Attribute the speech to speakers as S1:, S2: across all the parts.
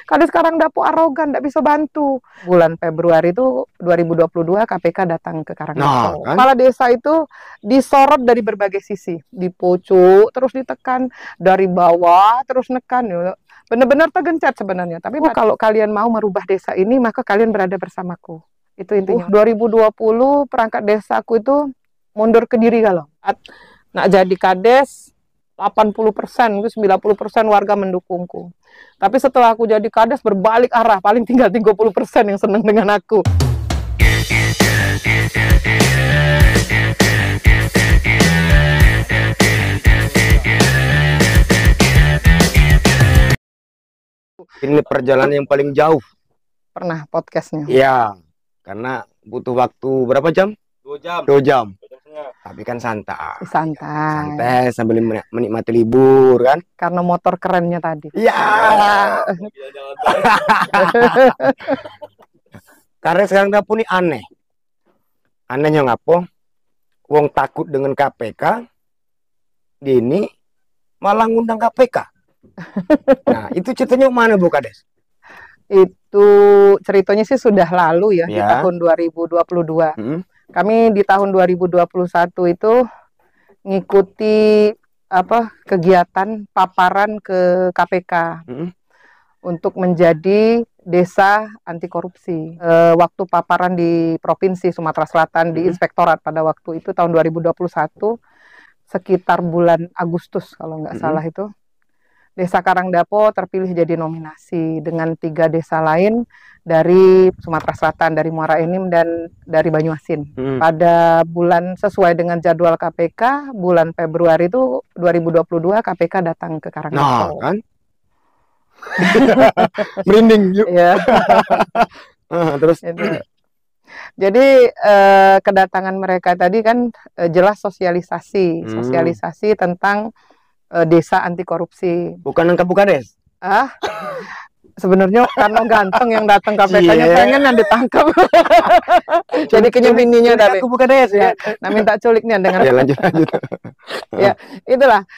S1: Kades Karangdapo arogan, nggak bisa bantu. Bulan Februari itu 2022 KPK datang ke Karangdapo.
S2: Kan?
S1: Kepala desa itu disorot dari berbagai sisi, dipucuk, terus ditekan dari bawah, terus nekan. Benar-benar tergencet sebenarnya. Tapi kalau kalian mau merubah desa ini, maka kalian berada bersamaku. Itu intinya. 2020 perangkat desaku itu mundur ke diri kalau. Nak jadi kades 80%, 90% warga mendukungku. Tapi setelah aku jadi kades berbalik arah, paling tinggal 30% yang senang dengan aku.
S2: Ini perjalanan yang paling jauh.
S1: Pernah podcastnya?
S2: Iya, karena butuh waktu berapa jam?
S3: 2 jam.
S2: 2 jam. Tapi kan santai.
S1: Santai.
S2: Santai sambil menikmati libur kan?
S1: Karena motor kerennya tadi.
S2: Iya. Karena sekarang dapur ini aneh. Anehnya ngapo? Wong takut dengan KPK. Dini malah ngundang KPK. Nah, itu ceritanya mana Bu Kades?
S1: Itu ceritanya sih sudah lalu ya, di tahun 2022. Kami di tahun 2021 itu ngikuti kegiatan paparan ke KPK untuk menjadi desa anti korupsi. Waktu paparan di Provinsi Sumatera Selatan di Inspektorat pada waktu itu tahun 2021 sekitar bulan Agustus kalau nggak salah itu. Desa Karangdapo terpilih jadi nominasi dengan 3 desa lain dari Sumatera Selatan, dari Muara Enim dan dari Banyuasin. Pada bulan sesuai dengan jadwal KPK, bulan Februari itu 2022 KPK datang ke Karangdapo.
S2: Nah, kan? Merinding.
S1: Ya.
S2: Terus
S1: jadi kedatangan mereka tadi kan jelas sosialisasi tentang desa anti korupsi.
S2: Bukan nangkap Bu Kades?
S1: Sebenarnya karena ganteng yang datang KPK-nya pengen yang ditangkap. Jadi kenyembininya dari
S2: aku Bu Kades ya.
S1: Nah minta culiknya dengan.
S2: Ya lanjut.
S1: Ya itulah.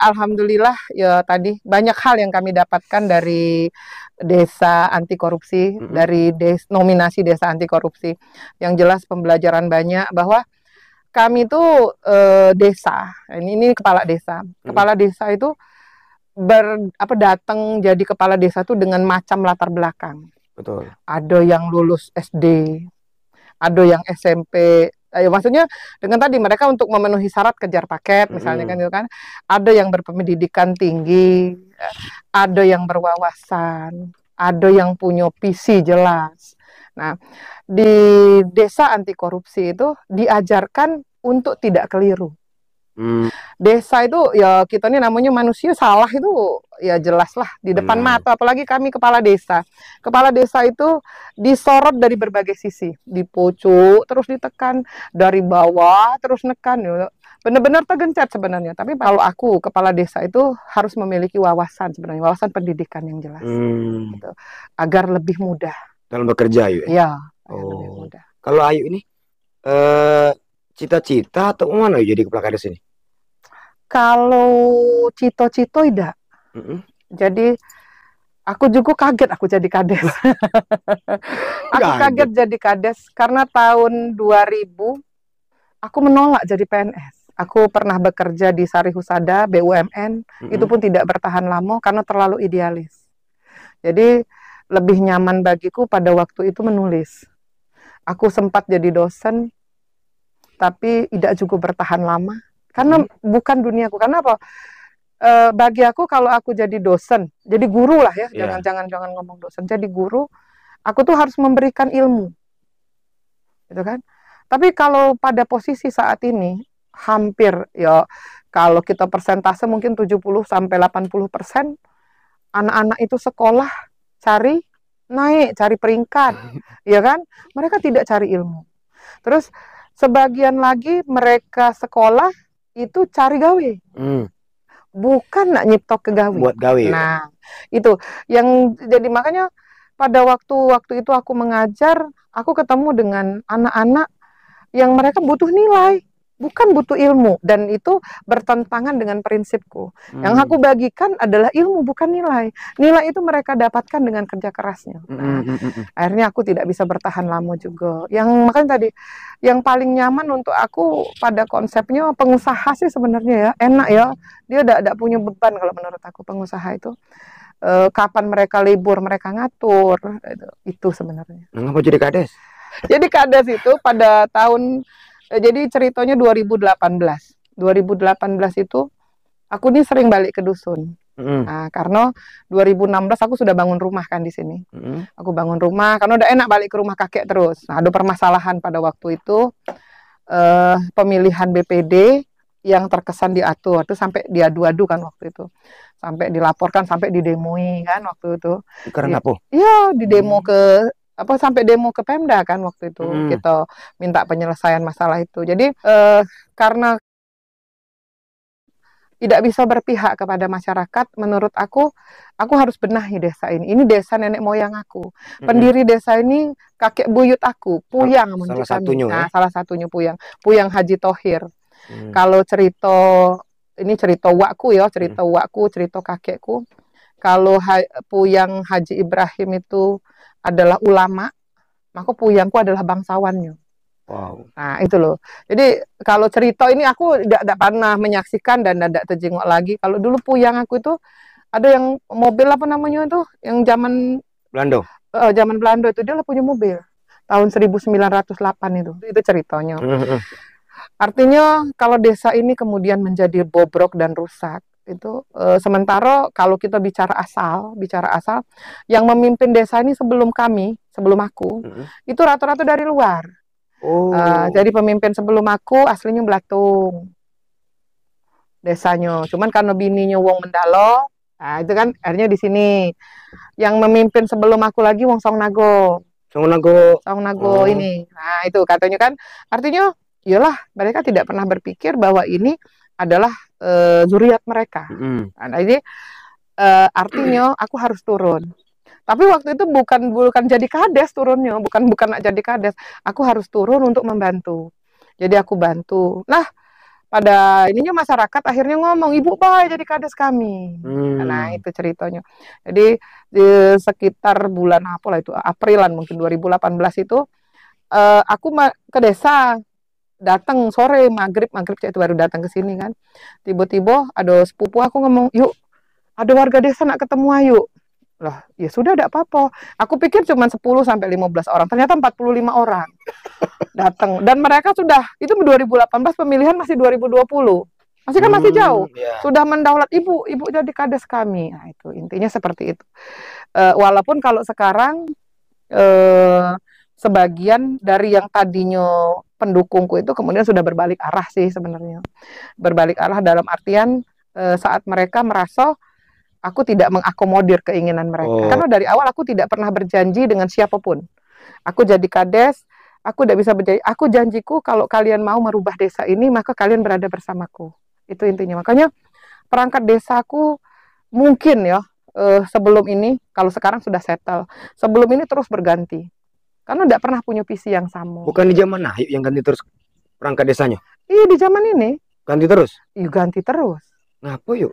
S1: Alhamdulillah ya tadi banyak hal yang kami dapatkan dari desa anti korupsi, dari nominasi desa anti korupsi. Yang jelas pembelajaran banyak bahwa kami itu desa, ini kepala desa. Kepala desa itu datang jadi kepala desa itu dengan macam latar belakang.
S2: Betul.
S1: Ada yang lulus SD, ada yang SMP. Maksudnya dengan tadi mereka untuk memenuhi syarat kejar paket misalnya kan gitu kan. Ada yang berpendidikan tinggi, ada yang berwawasan, ada yang punya visi jelas. Nah, di desa anti korupsi itu diajarkan untuk tidak keliru. Desa itu ya kita ini namanya manusia, salah itu ya jelas lah di depan mata, apalagi kami kepala desa. Kepala desa itu disorot dari berbagai sisi, dipucuk, terus ditekan dari bawah, terus nekan. Benar-benar tergencet sebenarnya. Tapi kalau aku kepala desa itu harus memiliki wawasan sebenarnya, wawasan pendidikan yang jelas, gitu, agar lebih mudah
S2: dalam bekerja Ayu.
S1: Ya, lebih mudah.
S2: Kalau Ayu ini cita-cita atau mana Ayu jadi kepala kades ini?
S1: Kalau cito-cito tidak. Jadi aku juga kaget aku jadi kades. Aku kaget jadi kades karena tahun 2000 aku menolak jadi PNS. Aku pernah bekerja di Sari Husada BUMN, itu pun tidak bertahan lama karena terlalu idealis. Jadi lebih nyaman bagiku pada waktu itu menulis. Aku sempat jadi dosen, tapi tidak juga bertahan lama. Karena bukan duniaku. Karena apa? Bagi aku kalau aku jadi dosen, jadi guru lah ya, jangan ngomong dosen, jadi guru, aku tuh harus memberikan ilmu, gitu kan? Tapi kalau pada posisi saat ini, hampir ya kalau kita persentase mungkin 70-80% anak-anak itu sekolah cari peringkat, ya kan? Mereka tidak cari ilmu. Terus sebagian lagi mereka sekolah itu cari gawe, bukan nak nyiptok ke gawe.
S2: Buat gawe.
S1: Nah, itu yang jadi makanya pada waktu itu aku mengajar, aku ketemu dengan anak-anak yang mereka butuh nilai. bukan butuh ilmu, dan itu bertentangan dengan prinsipku. Yang aku bagikan adalah ilmu, bukan nilai. Nilai itu mereka dapatkan dengan kerja kerasnya. Nah, akhirnya aku tidak bisa bertahan lama juga. Yang makanya tadi, yang paling nyaman untuk aku pada konsepnya pengusaha sih sebenarnya ya, enak ya. Dia tidak punya beban kalau menurut aku pengusaha itu. Kapan mereka libur, mereka ngatur. Itu sebenarnya.
S2: Ngapa jadi kades?
S1: Jadi kades itu pada tahun, jadi ceritanya 2018. 2018 itu aku nih sering balik ke dusun. Nah, karena 2016 aku sudah bangun rumah kan di sini. Aku bangun rumah karena udah enak balik ke rumah kakek terus. Nah, ada permasalahan pada waktu itu, pemilihan BPD yang terkesan diatur itu sampai diadu-adu kan waktu itu. Sampai dilaporkan, sampai didemoi kan waktu itu.
S2: Karena apa?
S1: Iya, didemo ke sampai demo ke Pemda kan waktu itu. Kita minta penyelesaian masalah itu. Jadi karena tidak bisa berpihak kepada masyarakat, menurut aku harus benahi desa ini. Ini desa nenek moyang aku. Pendiri desa ini kakek buyut aku, Puyang.
S2: Salah satunya.
S1: Nah, salah satunya Puyang Haji Thohir. Kalau ini cerita wakku ya, cerita kakekku. Kalau Puyang Haji Ibrahim itu adalah ulama, maka Puyangku adalah bangsawannya.
S2: Wow.
S1: Nah, itu loh. Jadi kalau cerita ini aku tidak pernah menyaksikan dan tidak terjenguk lagi. Kalau dulu Puyang aku itu ada yang mobil apa namanya itu, yang zaman
S2: Belanda.
S1: Zaman Belanda itu dia lah punya mobil. Tahun 1908 itu. Itu ceritanya. Artinya kalau desa ini kemudian menjadi bobrok dan rusak, itu sementara kalau kita bicara asal, yang memimpin desa ini sebelum aku, itu rata-rata dari luar. Jadi pemimpin sebelum aku aslinya Belatung desanya, cuman karena bininya wong Mendalo, nah itu kan akhirnya di sini. Yang memimpin sebelum aku lagi wong Songnago ini. Nah itu katanya kan, artinya iyalah mereka tidak pernah berpikir bahwa ini adalah zuriat mereka. Nah ini artinya aku harus turun. Tapi waktu itu bukan jadi kades turunnya, bukan jadi kades. Aku harus turun untuk membantu. Jadi aku bantu. Nah, pada ininya masyarakat akhirnya ngomong, "Ibu Bay jadi kades kami." Nah, itu ceritanya. Jadi di sekitar bulan apa lah itu, Aprilan mungkin 2018 itu aku ke desa, datang sore maghrib itu baru datang ke sini kan. Tiba-tiba ada sepupu aku ngomong, "Yuk, ada warga desa nak ketemu ayo." Lah, ya sudah tidak apa-apa. Aku pikir cuma 10 sampai 15 orang. Ternyata 45 orang datang. Dan mereka sudah, itu 2018 pemilihan masih 2020. Masih kan masih jauh. Sudah mendaulat, ibu jadi kades kami. Nah, itu intinya seperti itu. Walaupun kalau sekarang sebagian dari yang tadinya pendukungku itu kemudian sudah berbalik arah sih sebenarnya. Berbalik arah dalam artian saat mereka merasa aku tidak mengakomodir keinginan mereka. Karena dari awal aku tidak pernah berjanji dengan siapapun. Aku jadi kades, aku tidak bisa berjanji. Aku janjiku kalau kalian mau merubah desa ini, maka kalian berada bersamaku. Itu intinya. Makanya perangkat desaku mungkin ya, sebelum ini, kalau sekarang sudah settle, sebelum ini terus berganti. Karena tidak pernah punya visi yang sama.
S2: Bukan di zaman Nahib yang ganti terus perangkat desanya?
S1: Iya, di zaman ini.
S2: Ganti terus?
S1: Iya, ganti terus.
S2: Ngapa yuk?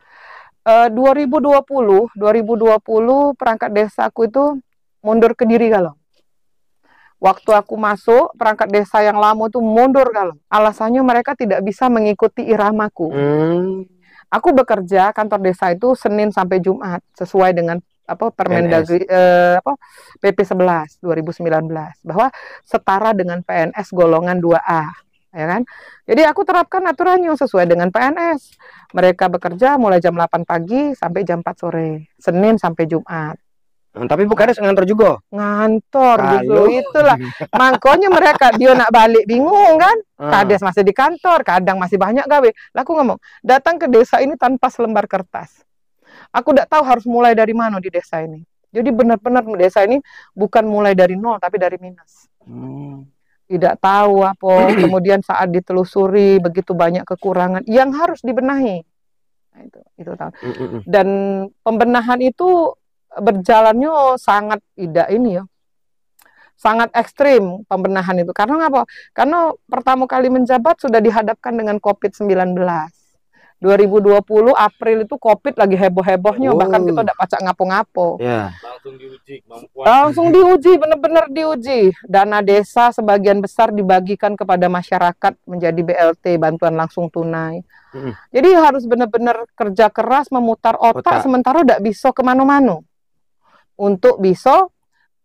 S1: 2020 perangkat desaku itu mundur ke diri kalau. Waktu aku masuk, perangkat desa yang lama itu mundur kalau. Alasannya mereka tidak bisa mengikuti iramaku. Aku bekerja kantor desa itu Senin sampai Jumat sesuai dengan Permendagri PP 11 2019 bahwa setara dengan PNS golongan 2A. Ya kan? Jadi aku terapkan aturannya sesuai dengan PNS. Mereka bekerja mulai jam 8 pagi sampai jam 4 sore, Senin sampai Jumat.
S2: Tapi bukan ada ngantor juga?
S1: Ngantor gitu, itulah. Makanya mereka dia nak balik bingung kan? Kades masih di kantor, kadang masih banyak gawe. Lah aku ngomong, datang ke desa ini tanpa selembar kertas. Aku tidak tahu harus mulai dari mana di desa ini. Jadi benar-benar desa ini bukan mulai dari nol, tapi dari minus. Tidak tahu apa, kemudian saat ditelusuri begitu banyak kekurangan yang harus dibenahi. Nah, itu tahu. Dan pembenahan itu berjalannya sangat tidak ini ya, sangat ekstrim pembenahan itu. Karena apa? Karena pertama kali menjabat sudah dihadapkan dengan COVID-19. 2020 April itu COVID lagi heboh-hebohnya, bahkan kita udah pacak ngapo-ngapo.
S2: Langsung diuji kemampuan.
S1: Langsung diuji, benar-benar diuji. Dana desa sebagian besar dibagikan kepada masyarakat menjadi BLT, bantuan langsung tunai. Jadi harus benar-benar kerja keras, memutar otak. Sementara udah bisa kemana-mana untuk bisa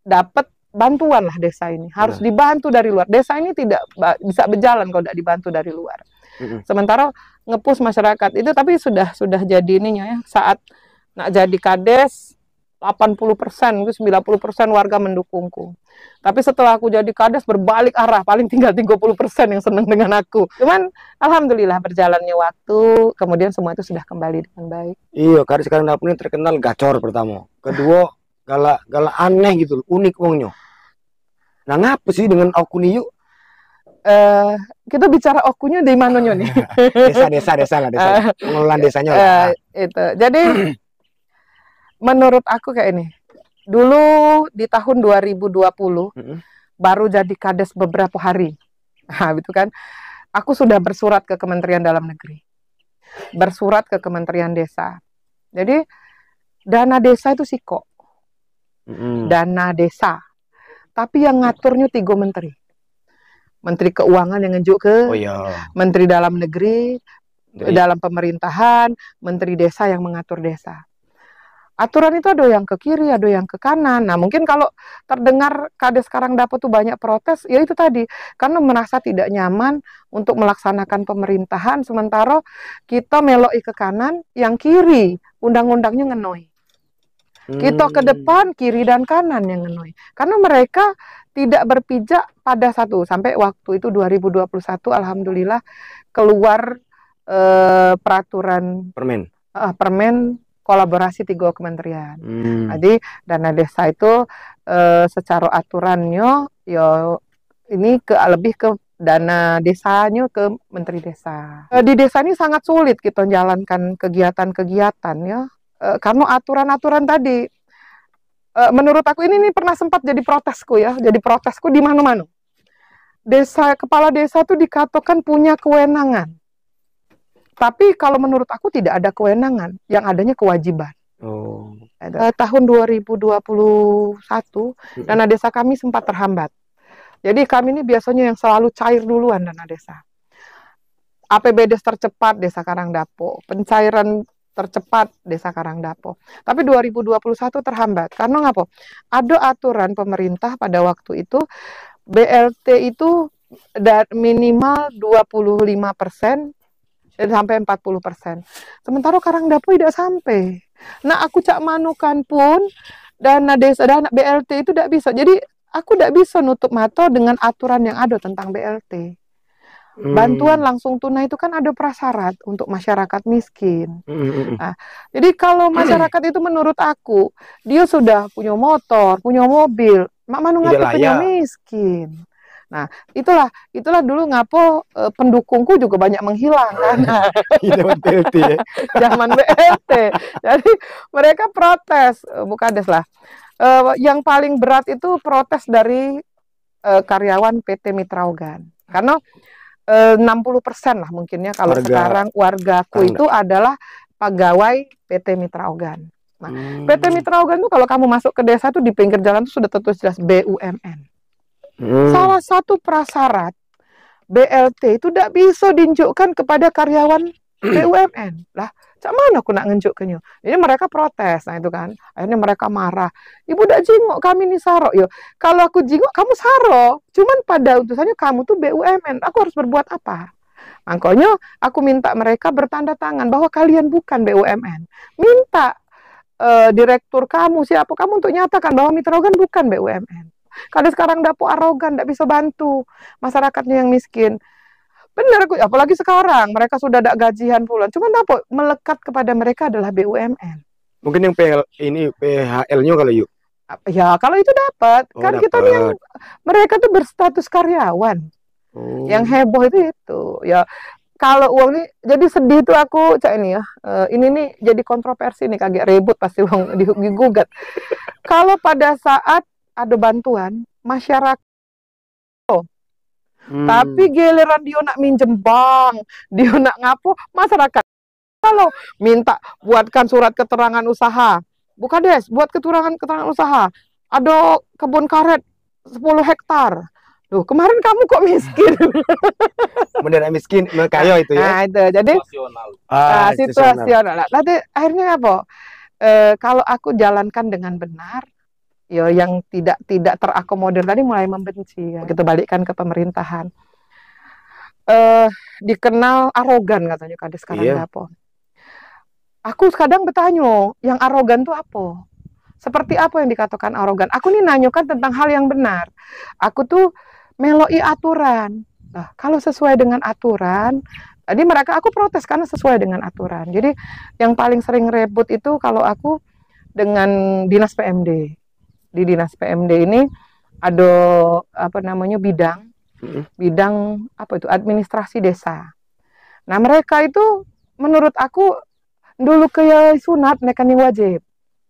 S1: dapat bantuan lah desa ini. Harus dibantu dari luar. Desa ini tidak bisa berjalan kalau tidak dibantu dari luar. Sementara ngepush masyarakat itu, tapi sudah jadi ininya ya. Saat nak jadi kades 80%, 90% warga mendukungku. Tapi setelah aku jadi kades berbalik arah, paling tinggal 30% yang senang dengan aku. Cuman alhamdulillah berjalannya waktu, kemudian semua itu sudah kembali dengan baik.
S2: Iya, kades sekarang dapur ini terkenal gacor pertama. Kedua, galak aneh gitu, unik wongnya. Nah, ngapa sih dengan aku nih yuk?
S1: Kita bicara okunya di mananya nih?
S2: Desa lah, pengelolaan desanya lah.
S1: Itu. Jadi menurut aku kayak ini. Dulu di tahun 2020 baru jadi kades beberapa hari. Nah, gitu kan. Aku sudah bersurat ke Kementerian Dalam Negeri. Bersurat ke Kementerian Desa. Jadi dana desa itu siko. Dana desa. Tapi yang ngaturnya 3 menteri. Menteri Keuangan yang ngejuk ke Menteri Dalam Negeri, dalam pemerintahan, Menteri Desa yang mengatur desa. Aturan itu ada yang ke kiri, ada yang ke kanan. Nah, mungkin kalau terdengar kades sekarang dapat tuh banyak protes, ya itu tadi. Karena merasa tidak nyaman untuk melaksanakan pemerintahan, sementara kita meloi ke kanan, yang kiri, undang-undangnya ngenoi. Kita ke depan, kiri dan kanan yang ngenoi. Karena mereka tidak berpijak pada satu. Sampai waktu itu 2021, alhamdulillah keluar peraturan permen kolaborasi 3 kementerian. Jadi dana desa itu secara aturannya ya ini lebih ke dana desanya ke menteri desa. Di desa ini sangat sulit kita menjalankan kegiatan-kegiatan ya. Karena aturan-aturan tadi, menurut aku ini pernah sempat jadi protesku ya, jadi protesku di mana-mana. Kepala desa itu dikatakan punya kewenangan, tapi kalau menurut aku tidak ada kewenangan, yang adanya kewajiban. Tahun 2021 dana desa kami sempat terhambat. Jadi kami ini biasanya yang selalu cair duluan dana desa. APBD tercepat Desa Karangdapo, pencairan tercepat Desa Karangdapo. Tapi 2021 terhambat. Karena ngapa? Ada aturan pemerintah pada waktu itu, BLT itu minimal 25% sampai 40%. Sementara Karangdapo tidak sampai. Nah, aku cak manukan pun dana BLT itu tidak bisa. Jadi aku tidak bisa nutup mata dengan aturan yang ada tentang BLT. Bantuan langsung tunai itu kan ada prasyarat untuk masyarakat miskin. Nah, jadi kalau masyarakat itu menurut aku, dia sudah punya motor, punya mobil, mak manu ngaku punya miskin. Nah, itulah dulu ngapo pendukungku juga banyak menghilang kan.
S2: Zaman BLT ya.
S1: Zaman BLT. Jadi mereka protes, Bukades lah. Yang paling berat itu protes dari karyawan PT Mitra Ogan. Karena 60% lah mungkinnya kalau sekarang wargaku itu adalah pegawai PT Mitra Ogan. Nah, PT Mitra Ogan itu kalau kamu masuk ke desa tuh di pinggir jalan tuh sudah tertulis jelas BUMN. Salah satu prasyarat BLT itu tidak bisa diunjukkan kepada karyawan BUMN. Lah, cak mana aku nak ngenjukkannya? Jadi mereka protes, nah itu kan. Akhirnya mereka marah. Ibu dak jingok kami nih saro. Yo, kalau aku jingok kamu saro. Cuman pada utusannya kamu tuh BUMN. Aku harus berbuat apa? Makanya aku minta mereka bertanda tangan bahwa kalian bukan BUMN. Minta direktur kamu, siapa kamu untuk nyatakan bahwa Mitra Ogan bukan BUMN. Kalau sekarang Dapo arogan, tidak bisa bantu masyarakatnya yang miskin. Benar, apalagi sekarang mereka sudah ada gajian bulan. Cuma Dapo melekat kepada mereka adalah BUMN.
S2: Mungkin yang PHL-nya kalau yuk.
S1: Ya kalau itu dapat, kan dapet. Kita nih yang mereka tuh berstatus karyawan. Yang heboh itu ya. Kalau uang ini jadi sedih tuh aku cak ini ya. Ini nih jadi kontroversi nih, kaget ribut pasti uang digugat. Kalau pada saat ada bantuan, masyarakat. Tapi giliran dia nak minjem bank, dia nak ngapo, masyarakat kalau minta buatkan surat keterangan usaha, buka des, buat keterangan usaha, ada kebun karet 10 hektar. Duh, kemarin kamu kok miskin?
S2: Beneran miskin, kaya itu ya.
S1: Nah, itu. Jadi situasional. Nanti akhirnya apa? Kalau aku jalankan dengan benar, ya yang tidak terakomodir tadi mulai membenci. Ya. Kita balikkan ke pemerintahan. Dikenal arogan katanya Kades sekarang apa? Aku kadang bertanya, yang arogan itu apa? Seperti apa yang dikatakan arogan? Aku nih nanyakan tentang hal yang benar. Aku tuh meloi aturan. Nah, kalau sesuai dengan aturan, tadi aku protes karena sesuai dengan aturan. Jadi yang paling sering rebut itu kalau aku dengan dinas PMD. Di dinas PMD ini ada apa namanya bidang apa itu administrasi desa. Nah mereka itu menurut aku dulu kayak sunat mereka nih wajib.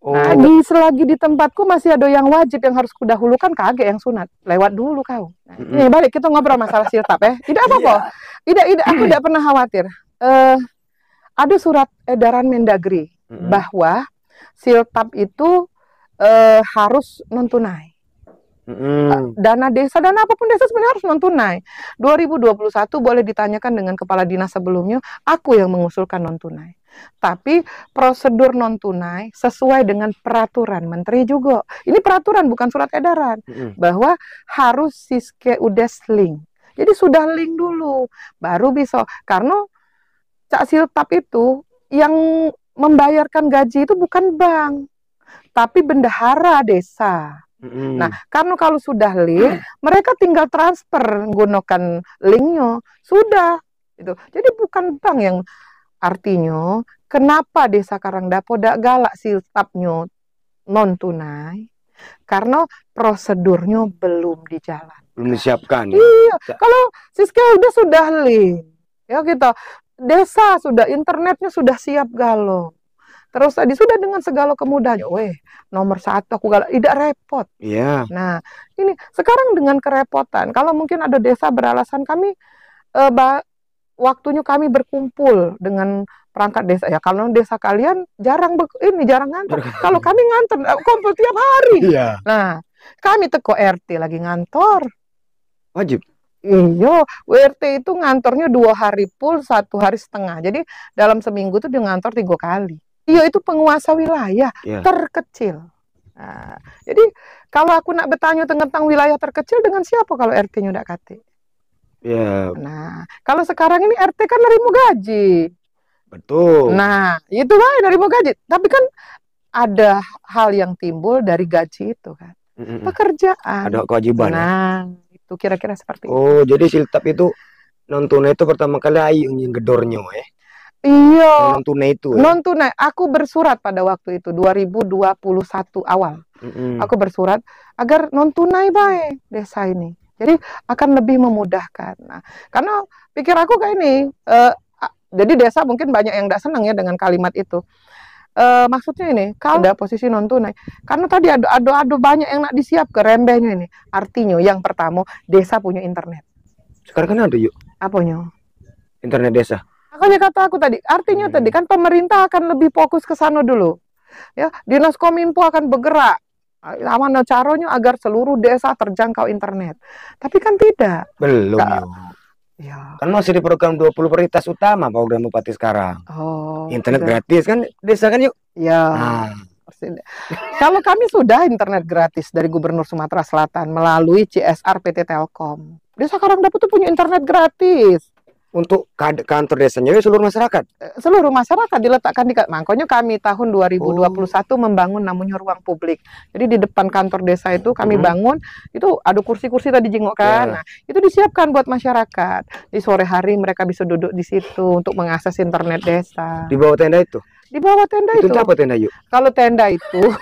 S1: Nah selagi di tempatku masih ada yang wajib yang harus kudahulukan, kaget yang sunat lewat dulu kau. Nah, ini balik kita ngobrol masalah siltap ya. Tidak apa-apa. Tidak aku tidak pernah khawatir. Ada surat edaran Mendagri bahwa siltap itu harus non tunai. Dana desa, dana apapun desa sebenarnya harus non tunai. 2021 boleh ditanyakan dengan kepala dinas sebelumnya, aku yang mengusulkan non tunai. Tapi prosedur non tunai sesuai dengan peraturan menteri juga. Ini peraturan bukan surat edaran bahwa harus Siske Udes link. Jadi sudah link dulu baru bisa. Karena Cak Siltap itu yang membayarkan gaji itu bukan bank, tapi bendahara desa. Nah, karena kalau sudah link, mereka tinggal transfer menggunakan linknya, sudah. Itu. Jadi bukan bank yang artinya, kenapa desa Karangdapo dak galak siltapnya non tunai? Karena prosedurnya belum dijalan.
S2: Belum disiapkan.
S1: Iya, kalau Siska sudah link, ya kita desa sudah internetnya sudah siap galau. Terus tadi sudah dengan segala kemudahannya, nomor 1 aku galak, tidak repot.
S2: Iya.
S1: Nah, ini sekarang dengan kerepotan. Kalau mungkin ada desa beralasan kami waktunya kami berkumpul dengan perangkat desa. Ya kalau desa kalian jarang ngantor. Kalau kami ngantor kumpul tiap hari.
S2: Iya.
S1: Nah, kami teko RT lagi ngantor.
S2: Wajib.
S1: Iya, WRT itu ngantornya 2 hari full, 1 hari setengah. Jadi dalam seminggu tuh dia ngantor 3 kali. Iya, itu penguasa wilayah terkecil. Nah, jadi kalau aku nak bertanya tentang wilayah terkecil dengan siapa kalau RT-nya udah kate?
S2: Ya.
S1: Nah, kalau sekarang ini RT kan nerima gaji.
S2: Betul.
S1: Nah, itu lah nerima gaji. Tapi kan ada hal yang timbul dari gaji itu kan. Pekerjaan.
S2: Ada kewajiban.
S1: Nah, itu kira-kira seperti itu.
S2: Oh, jadi siltap itu non tunai itu pertama kali ayu yang gedornya
S1: Iya.
S2: Non tunai itu.
S1: Non tunai. Aku bersurat pada waktu itu 2021 awal. Aku bersurat agar non tunai baik desa ini. Jadi akan lebih memudahkan. Nah, karena pikir aku kayak ini, jadi desa mungkin banyak yang tidak senang ya dengan kalimat itu. Maksudnya ini, kalau ada posisi non tunai, karena tadi ada banyak yang nak disiap ke rembehnya ini. Artinya yang pertama desa punya internet.
S2: Sekarang kan ada yuk.
S1: Apanya?
S2: Internet desa.
S1: Makanya kata aku tadi, artinya tadi kan pemerintah akan lebih fokus ke sana dulu. Ya, Dinas Kominfo akan bergerak. Mana caranya agar seluruh desa terjangkau internet. Tapi kan tidak.
S2: Belum ya. Kan masih di program 20 prioritas utama program Bupati sekarang. Internet gratis kan desa kan yuk.
S1: Ya. Kalau kami sudah internet gratis dari Gubernur Sumatera Selatan melalui CSR PT Telkom. Desa Karangdapo tuh punya internet gratis.
S2: Untuk kantor desanya seluruh masyarakat?
S1: Seluruh masyarakat diletakkan di makanya kami tahun 2021 membangun namanya ruang publik. Jadi di depan kantor desa itu kami bangun, itu ada kursi-kursi tadi jenguk kan. Nah, itu disiapkan buat masyarakat. Di sore hari mereka bisa duduk di situ untuk mengakses internet desa.
S2: Di bawah tenda itu?
S1: Di bawah tenda itu.
S2: Itu apa tenda yuk?
S1: Kalau tenda itu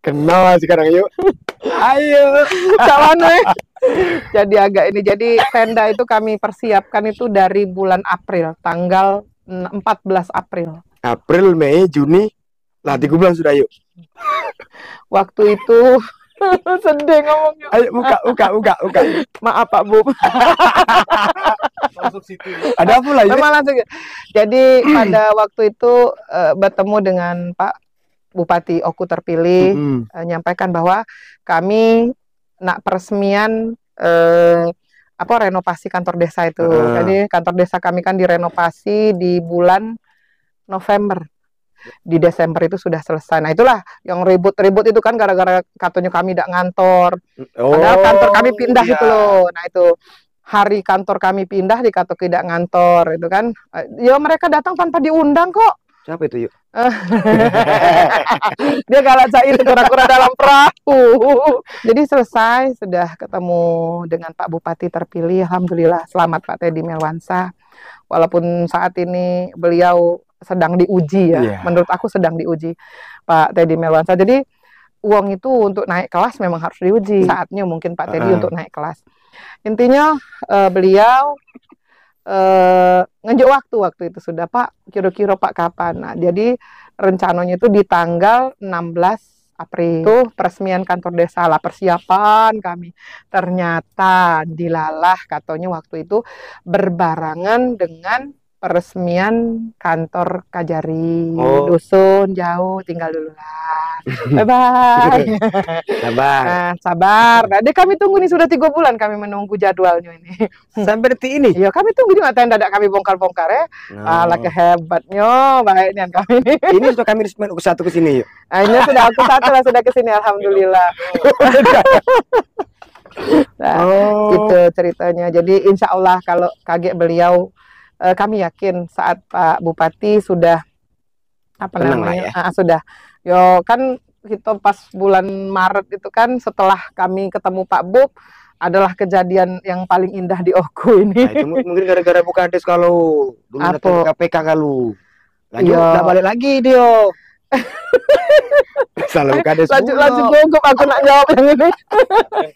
S2: kenal sekarang yuk. Ayo.
S1: Jadi agak ini. Jadi tenda itu kami persiapkan itu dari bulan April, tanggal 14 April.
S2: April, Mei, Juni, lah 3 bulan sudah yuk.
S1: Waktu itu Sedih ngomongnya.
S2: Ayo buka.
S1: Maaf Pak Bu.
S3: Masuk situ.
S2: Ada apa lagi?
S1: Jadi pada waktu itu bertemu dengan Pak Bupati Oku terpilih, menyampaikan bahwa kami nak peresmian renovasi kantor desa itu. Jadi kantor desa kami kan direnovasi di bulan November. Di Desember itu sudah selesai. Nah itulah yang ribut-ribut itu kan gara-gara katanya kami tidak ngantor. Padahal kantor kami pindah itu loh. Nah itu hari kantor kami pindah dikata tidak ngantor itu kan. Ya mereka datang tanpa diundang kok.
S2: Siapa itu yuk?
S1: Dia galak itu kura-kura dalam perahu. Jadi selesai, sudah ketemu dengan Pak Bupati terpilih. Alhamdulillah selamat Pak Teddy Melwansa. Walaupun saat ini beliau sedang diuji ya, menurut aku sedang diuji Pak Teddy Melwansa. Jadi uang itu untuk naik kelas memang harus diuji. Saatnya mungkin Pak Teddy untuk naik kelas. Intinya beliau ngejuk waktu itu sudah Pak, kira-kira Pak kapan. Nah, jadi rencananya itu di tanggal 16 April itu peresmian kantor desa lah, persiapan kami. Ternyata dilalah katanya waktu itu berbarengan dengan peresmian kantor Kajari. Dusun jauh, tinggal dulu lah. Bye-bye.
S2: Sabar.
S1: Nah, sabar. Nah, kami tunggu nih sudah 3 bulan kami menunggu jadwalnya ini.
S2: Sampai detik ini?
S1: Iya, kami tunggu juga tenda kami bongkar-bongkar ya. Alah kehebatnya, baiknya kami ini.
S2: Ini sudah kami resmi ke satu ke sini yuk.
S1: Ini sudah aku satu lah sudah ke sini alhamdulillah. Nah, itu ceritanya. Jadi insya Allah kalau kaget beliau kami yakin saat Pak Bupati sudah sudah. Yo kan kita pas bulan Maret itu kan setelah kami ketemu Pak Bub adalah kejadian yang paling indah di Oku ini.
S2: Nah, itu mungkin gara-gara Bukades kalau dulu datang KPK kalau. Lanjut balik lagi dia. Salah Bukades.
S1: Laju gugup aku nak jawab yang ini.
S3: Yang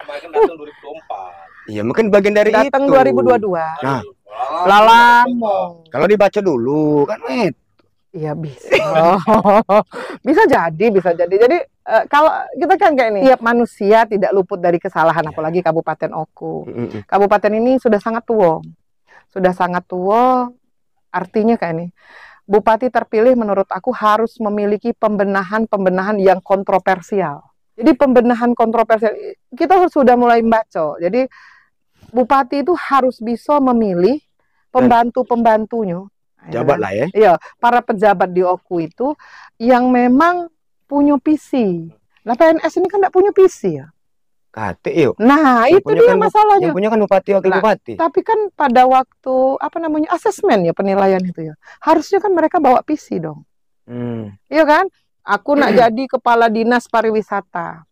S3: kemarin datang 2024.
S2: Iya, mungkin bagian dari
S1: datang
S2: itu.
S1: 2022.
S2: Nah,
S1: lama.
S2: Kalau dibaca dulu kan,
S1: Iya bisa. Bisa jadi. Jadi kalau kita kan kayak ini, tiap manusia tidak luput dari kesalahan, apalagi Kabupaten Oku. Kabupaten ini sudah sangat tua. Artinya kayak ini. Bupati terpilih menurut aku harus memiliki pembenahan yang kontroversial. Jadi pembenahan kontroversial kita sudah mulai membaca. Jadi Bupati itu harus bisa memilih pembantu-pembantunya.
S2: Jabat lah ya.
S1: Iya, para pejabat di Oku itu yang memang punya visi. Nah, PNS ini kan tidak punya visi ya.
S2: Kate yuk.
S1: Nah, yang itu dia kan masalahnya.
S2: Yang punya kan bupati, wakil bupati.
S1: Tapi kan pada waktu asesmen ya, penilaian itu ya. Harusnya kan mereka bawa visi dong. Iya kan? Aku nak jadi kepala dinas pariwisata.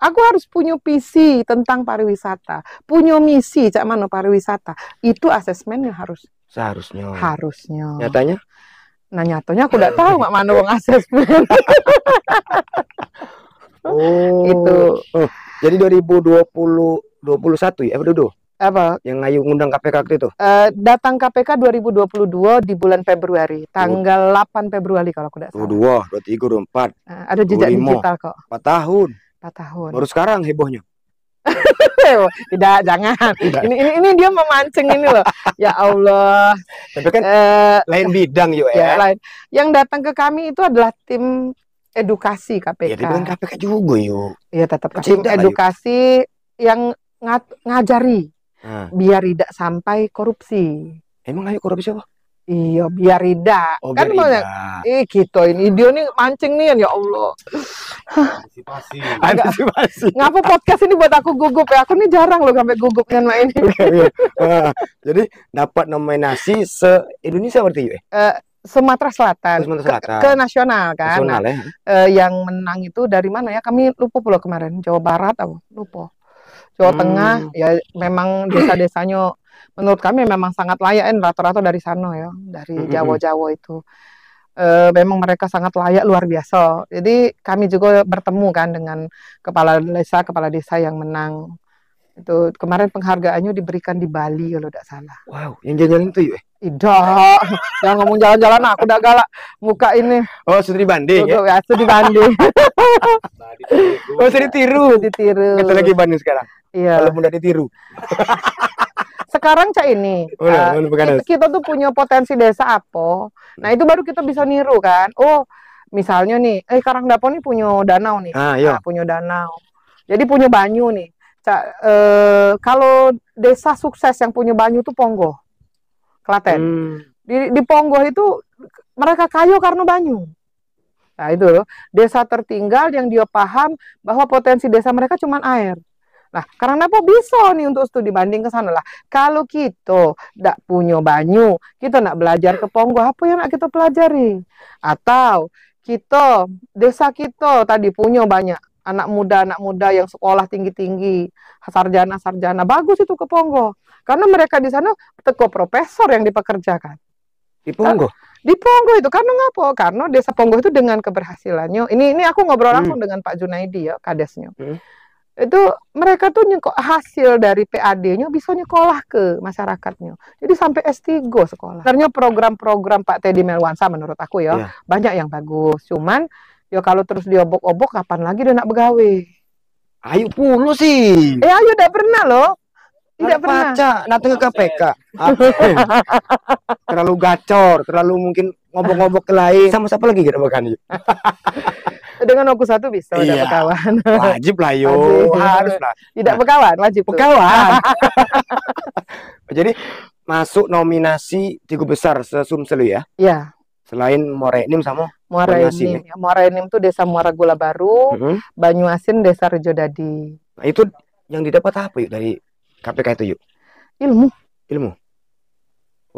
S1: Aku harus punya visi tentang pariwisata, punya misi cak mana pariwisata. Itu asesmennya
S2: Seharusnya.
S1: Nyatanya? Nah, nyatanya aku tidak tahu mak mana wong asesmen. Itu.
S2: Jadi 2021 ya,
S1: apa?
S2: Yang ngayu ngundang KPK itu?
S1: Datang KPK 2022 di bulan Februari, tanggal 8 Februari kalau aku tidak salah.
S2: 22, 23, 24.
S1: Ada jejak digital kok.
S2: 4 tahun.
S1: 4 tahun.
S2: Baru sekarang hebohnya.
S1: Tidak, jangan. Ini dia memancing ini loh. Ya Allah.
S2: Tapi kan lain bidang yuk ya.
S1: Lain. Yang datang ke kami itu adalah tim edukasi KPK.
S2: Ya, bukan KPK juga yuk.
S1: Iya, tetap tim edukasi yang ngajari biar tidak sampai korupsi.
S2: Emang ayo korupsi apa?
S1: Iya, biar tidak. Kan banyak. Gitu ini dia nih mancing nih ya Allah.
S2: Antisipasi.
S1: Ngapa podcast ini buat aku gugup ya? Aku nih jarang loh sampai gugup dengan ini.
S2: Jadi dapat nominasi se-Indonesia berarti ya?
S1: Sumatera Selatan. Ke nasional kan.
S2: Nasional ya.
S1: Yang menang itu dari mana ya? Kami lupa pula kemarin. Jawa Barat apa? Lupa. Jawa Tengah ya memang desa-desanya menurut kami memang sangat layak, rata-rata dari sana ya, dari Jawa-Jawa itu. Memang mereka sangat layak, luar biasa. Jadi kami juga bertemu kan dengan kepala desa yang menang. Itu kemarin penghargaannya diberikan di Bali kalau tidak salah.
S2: Wow, yang jalan-jalan itu yuk.
S1: Tidak, jangan ngomong jalan-jalan, aku udah galak muka ini.
S2: Oh, sudah dibanding ya?
S1: Ya, sudah dibanding.
S3: Nah, ditiru.
S2: Oh, sudah ditiru.
S1: Ditiru.
S2: Kita lagi banding sekarang.
S1: Iya.
S2: Kalau mudah ditiru.
S1: Sekarang Cak ini, kita tuh punya potensi desa apa? Nah, itu baru kita bisa niru kan. Oh, misalnya nih, Karangdapo nih punya danau nih.
S2: Iya.
S1: Nah, punya danau. Jadi punya banyu nih. Cak, kalau desa sukses yang punya banyu tuh Ponggo, Klaten. Di Ponggo itu mereka kaya karena banyu. Nah, itu loh, desa tertinggal yang dia paham bahwa potensi desa mereka cuma air. Nah, karena apa bisa nih untuk studi banding ke sana lah. Kalau kita tidak punya banyu, kita nak belajar ke Ponggo, apa yang nak kita pelajari? Atau kita, desa kita tadi punya banyak anak muda yang sekolah tinggi-tinggi, sarjana-sarjana, bagus itu ke Ponggo. Karena mereka di sana teko profesor yang dipekerjakan.
S2: Di Ponggo?
S1: Di Ponggo itu, karena ngapa? Karena desa Ponggo itu dengan keberhasilannya, ini aku ngobrol langsung dengan Pak Junaidi ya, kadesnya. Itu mereka tuh hasil dari PAD-nya bisa nyekolah ke masyarakatnya. Jadi sampai S3 sekolah. Sebenarnya program-program Pak Teddy Melwansa menurut aku ya, banyak yang bagus. Cuman ya kalau terus diobok-obok, kapan lagi dia nak begawe?
S2: Ayo puluh sih.
S1: Ayo udah pernah loh. Tidak pernah.
S2: Datang ke KPK. Terlalu gacor, terlalu mungkin ngobok-ngobok ke lain. Sama siapa lagi kita makan?
S1: Dengan aku satu bisa udah berkawan.
S2: Wajib lah yo, harus lah.
S1: Tidak berkawan, wajib.
S2: Berkawan. Jadi masuk nominasi 3 besar se-Sumsel ya? Iya. Selain Muara Enim sama
S1: Muara Enim. Muara Enim itu desa Muara Gula Baru, Banyuasin desa Rejodadi.
S2: Nah, itu yang didapat apa yuk dari KPK itu yuk? Ilmu.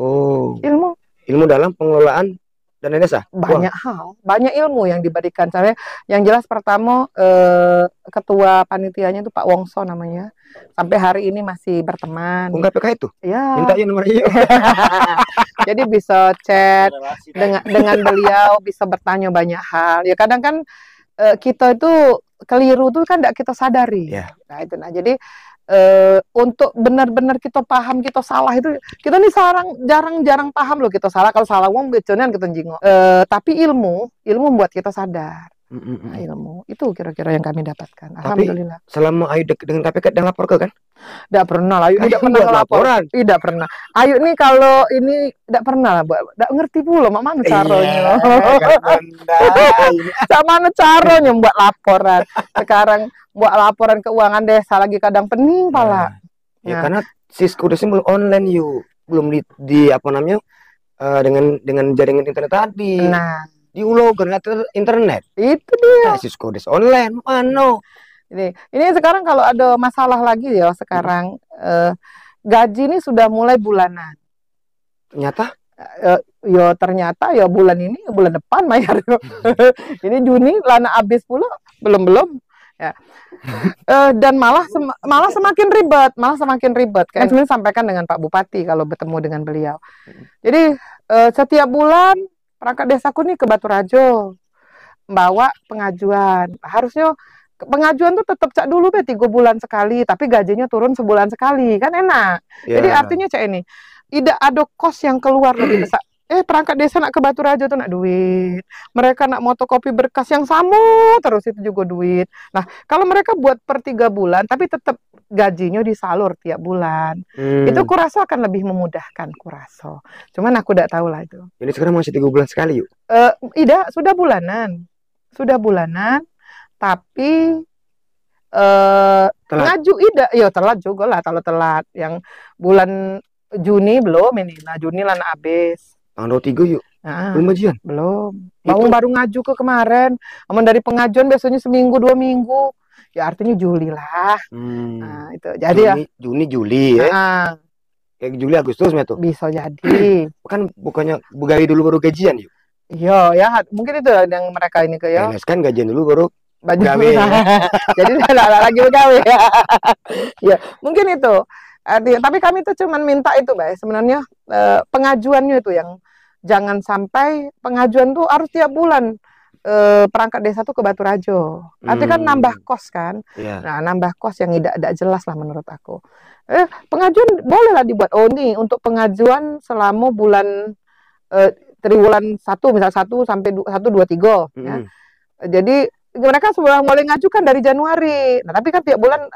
S2: Oh. Ilmu dalam pengelolaan dana desa.
S1: Banyak hal, banyak ilmu yang diberikan. Saya yang jelas pertama ketua panitianya itu Pak Wongso namanya. Sampai hari ini masih berteman.
S2: KPK itu?
S1: Ya.
S2: Minta aja nomornya.
S1: Jadi bisa chat dengan beliau, bisa bertanya banyak hal. Ya kadang kan kita itu keliru tuh kan tidak kita sadari. Nah itu jadi untuk benar-benar kita paham kita salah itu kita nih jarang paham loh kita salah. Kalau salah wong beconan kita jingok. Tapi ilmu membuat kita sadar. Nah, ilmu itu kira-kira yang kami dapatkan. Alhamdulillah.
S2: Tapi selama Ayu dengan KPK dan lapor ke kan?
S1: Tidak pernah lah. Ayu tidak pernah laporan. Tidak pernah. Ayu nih kalau ini tidak pernah lah. Tidak ngerti pula mana caranya. Mana caranya buat laporan. Sekarang buat laporan keuangan desa lagi kadang pening pala.
S2: Ya karena Cisco belum online yuk, belum di apa namanya dengan jaringan internet tadi.
S1: Nah,
S2: diulo karena internet.
S1: Itu dia.
S2: Cisco online mana?
S1: Ini sekarang kalau ada masalah lagi ya sekarang gaji ini sudah mulai bulanan.
S2: Ternyata?
S1: Ternyata bulan ini bulan depan bayar. Ini Juni lana habis pula belum. Ya. Dan malah semakin ribet kan sebenarnya sampaikan dengan Pak Bupati kalau bertemu dengan beliau. Jadi setiap bulan perangkat desaku nih ke Baturajo bawa pengajuan. Harusnya pengajuan tuh tetap cak dulu 3 bulan sekali, tapi gajinya turun sebulan sekali kan enak. Jadi artinya cak ini tidak ada kos yang keluar lebih besar. Perangkat desa nak ke Baturajo tuh nak duit. Mereka nak motokopi berkas yang sama terus itu juga duit. Nah, kalau mereka buat per 3 bulan tapi tetap gajinya disalur tiap bulan. Itu kurasa akan lebih memudahkan kurasa. Cuman aku tidak tahu lah itu.
S2: Jadi sekarang masih 3 bulan sekali yuk?
S1: Tidak, sudah bulanan. Tapi ngaju telat juga lah kalau telat. Yang bulan Juni belum ini. Nah, Juni lah nak habis.
S2: Tanggal 23 yuk. Belum gajian?
S1: Belum. Baru ngaju ke kemarin. Aman dari pengajuan biasanya seminggu 2 minggu. Ya artinya Juli lah. Nah, itu. Jadi
S2: Juni Juli ya. Kayak Juli Agustus tuh.
S1: Bisa jadi.
S2: Kan bukannya begawi dulu baru gajian yuk.
S1: Iya, ya mungkin itu yang mereka ini ke ya.
S2: Kan gajian dulu baru
S1: begawe. Jadi lagi begawe. Ya, mungkin itu. Tapi kami tuh cuman minta itu, Mbak. Sebenarnya pengajuannya itu yang jangan sampai pengajuan tuh harus tiap bulan. perangkat desa tuh ke Baturajo. Nanti kan nambah kos kan. Nah, nambah kos yang tidak jelas lah menurut aku. Pengajuan bolehlah dibuat. Oh, nih untuk pengajuan selama bulan triwulan 1 misal 1 sampai 1 2 3 ya. Jadi mereka sudah mulai ngajukan dari Januari. Nah, tapi kan tiap bulan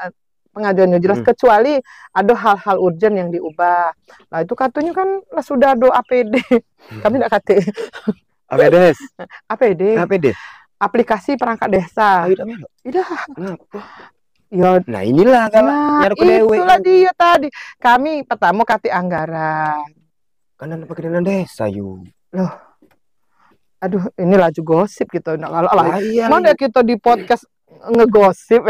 S1: pengajuannya jelas kecuali ada hal-hal urgent yang diubah. Nah, itu katanya kan sudah do APD. Kami enggak kate. APD. Aplikasi perangkat desa. Tidak. Ya,
S2: nah inilah kalau
S1: itulah dia tadi. Kami pertama kate anggaran.
S2: Kan ada pakai dana desa yuk.
S1: Loh. Aduh, ini laju gosip gitu. Nah, kalau mana kita di podcast ngegosip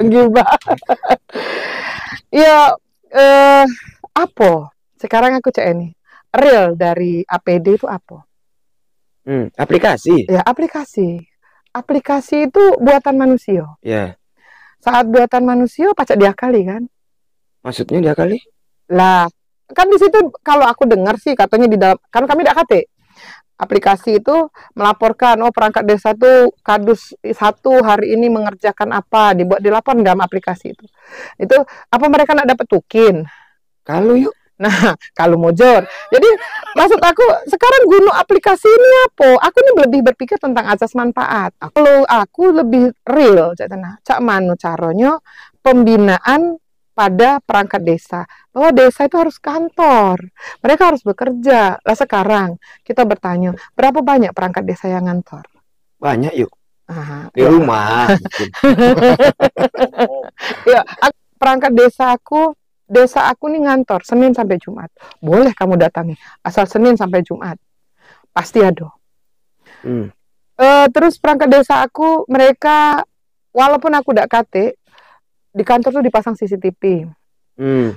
S1: gibah. Ya, apa? Sekarang aku cek ini. Real dari APD itu apa?
S2: Aplikasi.
S1: Ya, aplikasi. Aplikasi itu buatan manusia.
S2: Ya.
S1: Saat buatan manusia pacak diakali kan?
S2: Maksudnya diakali?
S1: Lah, kan di situ kalau aku dengar sih katanya di dalam, kan kami tidak kate. Aplikasi itu melaporkan, oh perangkat desa tuh kadus 1 hari ini mengerjakan apa, dilaporkan dalam aplikasi itu. Itu apa mereka nak dapat tukin?
S2: Kalau yuk.
S1: Nah, kalau mojor. Jadi maksud aku sekarang guna aplikasi ini apa? Aku ini lebih berpikir tentang asas manfaat. Kalau aku lebih real, cak mano caranya pembinaan pada perangkat desa. Bahwa desa itu harus kantor. Mereka harus bekerja. Lah sekarang kita bertanya, berapa banyak perangkat desa yang ngantor?
S2: Banyak yuk. Di
S1: ya.
S2: Rumah.
S1: Ya, perangkat desa aku nih ngantor Senin sampai Jumat. Boleh kamu datangi. Asal Senin sampai Jumat. Pasti ada. Terus perangkat desa aku, mereka walaupun aku tidak kate, di kantor tuh dipasang CCTV.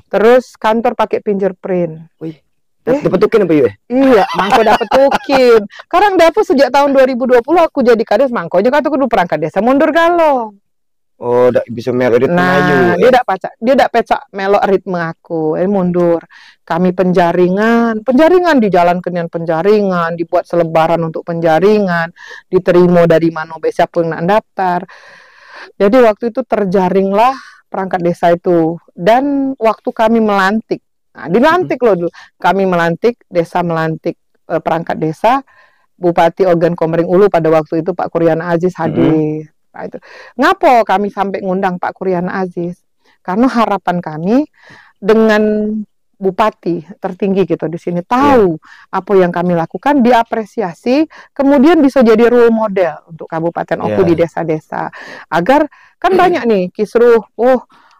S1: Terus kantor pakai fingerprint.
S2: Wih. Dapat tukin apa ya?
S1: Iya, mangko dapat tukin. Sekarang dapat sejak tahun 2020 aku jadi kades mangko. Jadi aku kudu perangkat desa mundur galo.
S2: Oh, dak bisa melok ritme
S1: ayu. Dia dak pecak melok ritme aku. Mundur. Kami penjaringan di jalan kenyan penjaringan, dibuat selebaran untuk penjaringan, diterima dari mana siapa yang nak daftar. Jadi waktu itu terjaringlah perangkat desa itu. Dan waktu kami melantik, dilantik loh dulu. Kami melantik, desa melantik perangkat desa, Bupati Ogan Komering Ulu pada waktu itu Pak Kuryana Aziz hadir. Nah, itu. Ngapo kami sampai ngundang Pak Kuryana Aziz? Karena harapan kami dengan bupati tertinggi gitu di sini tahu apa yang kami lakukan, diapresiasi, kemudian bisa jadi role model untuk Kabupaten Oku di desa-desa. Agar kan banyak nih kisruh,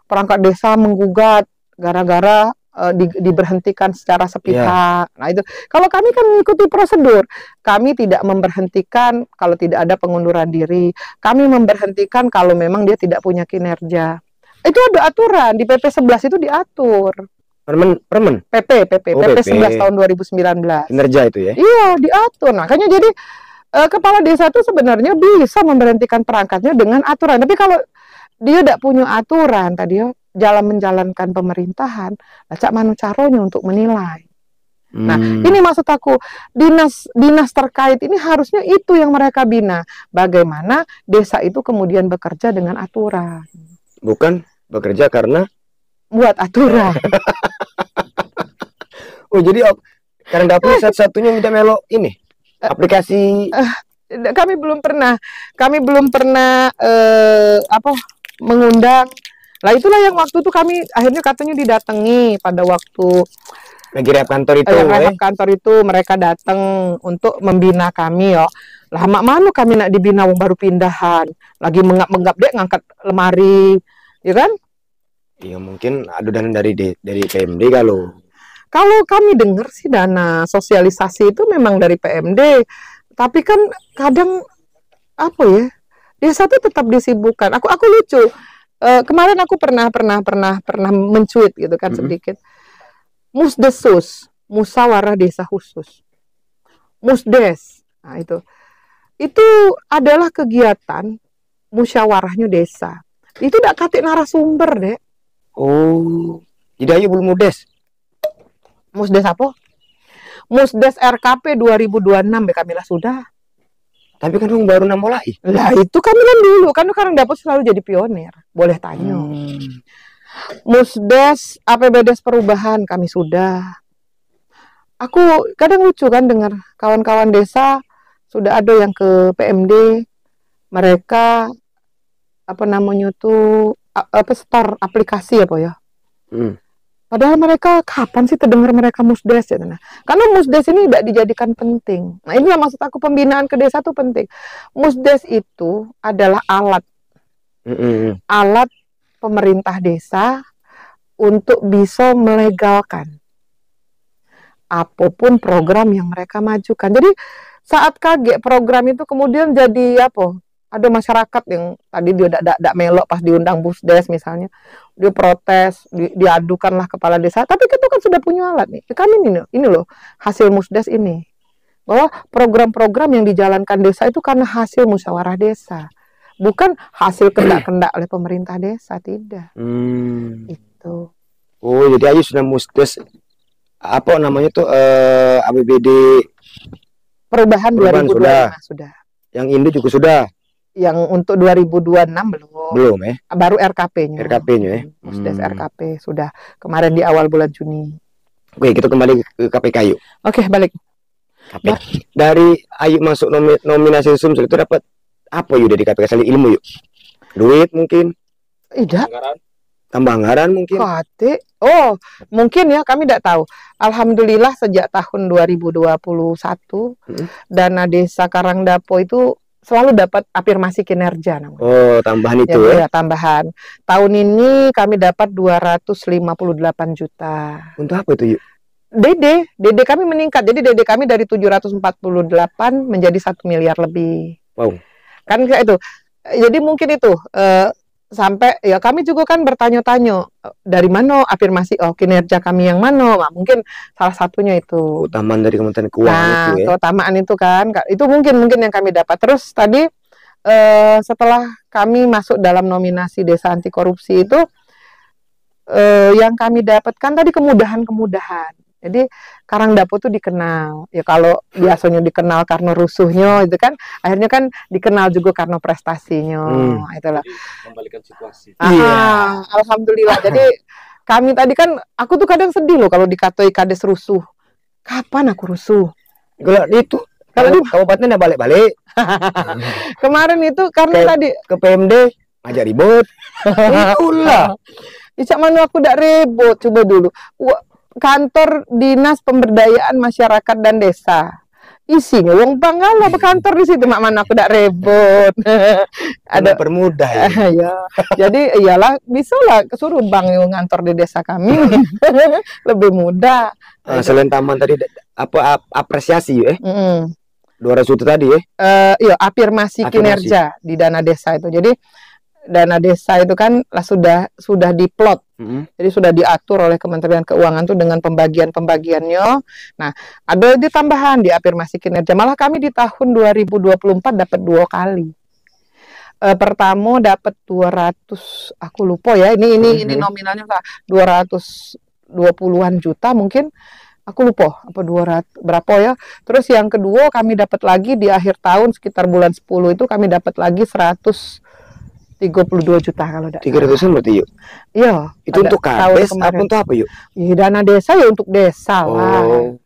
S1: perangkat desa menggugat gara-gara diberhentikan secara sepihak. Nah itu, kalau kami kan mengikuti prosedur, kami tidak memberhentikan kalau tidak ada pengunduran diri, kami memberhentikan kalau memang dia tidak punya kinerja. Itu ada aturan di PP 11 itu diatur.
S2: Permen?
S1: PP 11 tahun 2019.
S2: Kinerja itu ya?
S1: Iya, diatur. Makanya jadi kepala desa itu sebenarnya bisa memberhentikan perangkatnya dengan aturan. Tapi kalau dia tidak punya aturan tadi menjalankan pemerintahan, cak mana caranya untuk menilai. Nah, ini maksud aku, dinas terkait ini harusnya itu yang mereka bina. Bagaimana desa itu kemudian bekerja dengan aturan.
S2: Bukan bekerja karena
S1: buat aturan.
S2: Oh, jadi karena dapur satu-satunya minta melo ini aplikasi.
S1: Kami belum pernah mengundang. Lah itulah yang waktu itu kami akhirnya katanya didatangi pada waktu
S2: lagi rehab kantor itu.
S1: Kantor itu mereka datang untuk membina kami yo. Lah mak manu kami nak dibina baru pindahan. Lagi menggap dek ngangkat lemari, ya kan?
S2: Iya, mungkin ada dana dari PMD kalau
S1: kami dengar sih dana sosialisasi itu memang dari PMD, tapi kan kadang apa ya, desa itu tetap disibukkan. Aku lucu, kemarin aku pernah mencuit gitu kan sedikit. Musdesus, musyawarah desa khusus, musdes, nah itu adalah kegiatan musyawarahnya desa. Itu tidak katik narasumber deh.
S2: Oh, jadi ayo belum mudes.
S1: Musdes apa? Musdes RKP 2026 kami lah sudah.
S2: Tapi kan baru mulai.
S1: Lah itu kami kan dulu, kan Karang Dapur selalu jadi pionir. Boleh tanya. Musdes, APBDes perubahan kami sudah. Aku kadang lucu kan dengar kawan-kawan desa sudah ada yang ke PMD, mereka apa namanya tuh store aplikasi apa ya. Padahal mereka kapan sih terdengar mereka musdes ya? Nah, karena musdes ini tidak dijadikan penting. Nah ini yang maksud aku, pembinaan ke desa itu penting. Musdes itu adalah alat pemerintah desa untuk bisa melegalkan apapun program yang mereka majukan. Jadi saat kaget program itu kemudian jadi apa? Ada masyarakat yang tadi dia tidak melok pas diundang Musdes misalnya, dia protes, diadukanlah kepala desa. Tapi kita kan sudah punya alat nih. Kami ini loh hasil Musdes ini, bahwa program-program yang dijalankan desa itu karena hasil musyawarah desa, bukan hasil kendak-kendak oleh pemerintah desa, tidak. Itu.
S2: Oh, jadi ayo sudah Musdes apa namanya tuh APBD
S1: perubahan 2025 sudah.
S2: Yang ini juga sudah.
S1: Yang untuk 2026 belum.
S2: Belum ya?
S1: Baru RKP-nya.
S2: RKP-nya ya.
S1: Musdes RKP sudah kemarin di awal bulan Juni.
S2: Oke, kita kembali ke KPK yuk.
S1: Oke, balik.
S2: Dari Ayu masuk nominasi Sumsel itu dapat apa yuk dari KPK? Selain ilmu yuk? Duit mungkin?
S1: Tidak.
S2: Tambah anggaran mungkin?
S1: Oh, mungkin ya, kami tidak tahu. Alhamdulillah sejak tahun 2021 dana desa Karangdapo itu selalu dapat afirmasi kinerja namanya.
S2: Oh, tambahan itu ya?
S1: Tambahan. Tahun ini kami dapat 258 juta.
S2: Untuk apa itu yuk?
S1: DD kami meningkat. Jadi DD kami dari 748 menjadi 1 miliar lebih.
S2: Wow.
S1: Kan kayak itu. Jadi mungkin itu sampai ya kami juga kan bertanya-tanya dari mana afirmasi kinerja kami yang mana. Nah, mungkin salah satunya itu
S2: utamaan dari Kementerian Keuangan itu ya. Keutamaan
S1: itu kan itu mungkin yang kami dapat. Terus tadi setelah kami masuk dalam nominasi desa anti korupsi itu yang kami dapatkan tadi kemudahan. Jadi Karangdapo itu dikenal ya, kalau biasanya dikenal karena rusuhnya itu kan, akhirnya kan dikenal juga karena prestasinya. Itulah.
S3: Kembalikan situasi.
S1: Alhamdulillah. Jadi kami tadi kan, aku tuh kadang sedih loh kalau dikatai kades rusuh. Kapan aku rusuh?
S2: Kalau di kabupaten ya balik-balik.
S1: Kemarin itu karena tadi
S2: ke PMD ngajak ribut. Itulah.
S1: Bisa mana aku tidak ribut, coba dulu. Kantor Dinas Pemberdayaan Masyarakat dan Desa. Isinya wong Bangala berkantor di situ, mak mana aku tidak ribut.
S2: Ada permudah ya.
S1: Ya. Jadi iyalah bisa lah suruh bang yang ngantor di desa kami. Lebih mudah.
S2: Selain taman tadi apa apresiasi ya? 200 juta tadi ya?
S1: Iya, afirmasi kinerja di dana desa itu. Jadi dana desa itu kan sudah diplot. Jadi sudah diatur oleh Kementerian Keuangan tuh dengan pembagiannya. Nah, ada di tambahan di afirmasi kinerja. Malah kami di tahun 2024 dapat 2 kali. Pertama dapat 200, aku lupa ya. Ini nominalnya 220-an juta mungkin. Aku lupa apa 200 berapa ya. Terus yang kedua kami dapat lagi di akhir tahun sekitar bulan 10 itu kami dapat lagi 132 juta kalau tidak.
S2: 300-an berarti yuk?
S1: Iya.
S2: Itu untuk kades apa untuk apa yuk?
S1: Ya, dana desa ya untuk desa lah.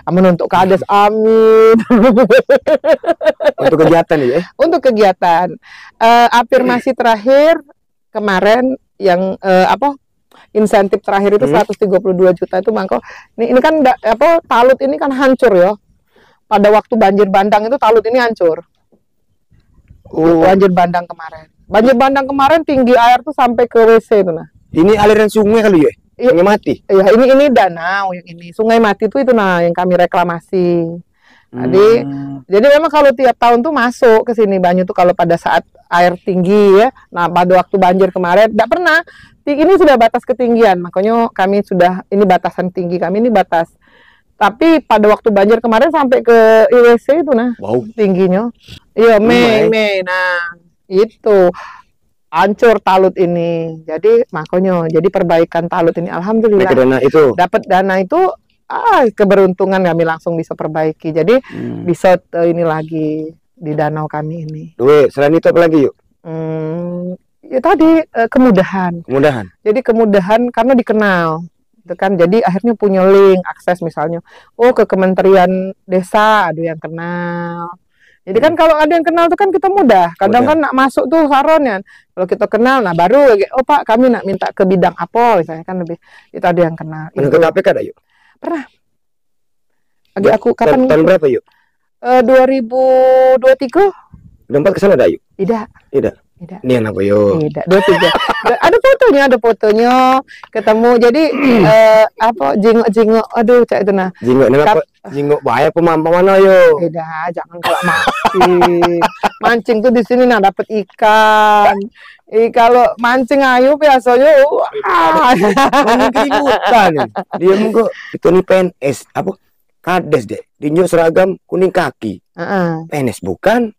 S1: Amin untuk kades, amin.
S2: Untuk kegiatan ya? Untuk
S1: kegiatan. Afirmasi terakhir kemarin yang insentif terakhir itu 132 juta itu mangko. Ini kan talut ini kan hancur ya. Pada waktu banjir bandang itu talut ini hancur. Banjir bandang kemarin. Banjir bandang kemarin tinggi air tuh sampai ke WC itu nah.
S2: Ini aliran sungai kali ya? Sungai mati.
S1: Iya, ini danau yang ini. Sungai mati itu nah yang kami reklamasi. Jadi memang kalau tiap tahun tuh masuk ke sini banyu tuh kalau pada saat air tinggi ya. Nah, pada waktu banjir kemarin enggak pernah. Ini sudah batas ketinggian. Makanya kami sudah ini batasan tinggi kami ini batas. Tapi pada waktu banjir kemarin sampai ke IWC itu nah.
S2: Wow.
S1: Tingginya. Iya, Mei. Nah, itu hancur talut ini. Jadi makanya jadi perbaikan talut ini alhamdulillah.
S2: Dapat dana itu
S1: keberuntungan kami langsung bisa perbaiki. Jadi bisa ini lagi di danau kami ini.
S2: Duit, selain itu apa lagi yuk?
S1: Ya tadi kemudahan.
S2: Kemudahan.
S1: Jadi kemudahan karena dikenal. Itu kan jadi akhirnya punya link akses misalnya ke Kementerian Desa ada yang kenal. Jadi kan kalau ada yang kenal itu kan kita mudah. Kadang kan nak masuk tuh saronnya. Kalau kita kenal, nah baru Pak kami nak minta ke bidang apa misalnya kan lebih itu ada yang kenal.
S2: Pernah ke KPK ada yuk?
S1: Pernah. Lagi aku kapan?
S2: Tahun berapa yuk?
S1: 2023.
S2: Udah 4 kesana ada yuk?
S1: Tidak.
S2: Ini anak yuk.
S1: Tidak. 23. Ada fotonya ketemu. Jadi jingok. Aduh cak itu nah.
S2: Jingok apa? Jingok bahaya mana yo?
S1: Tidak, jangan kalau mancing. Mancing tuh di sini nah dapat ikan. Kalau mancing ayu biasanya
S2: keributan. Dia mengko itu nih PNS apa? Kades deh. Dinyo seragam kuning kaki. PNS bukan?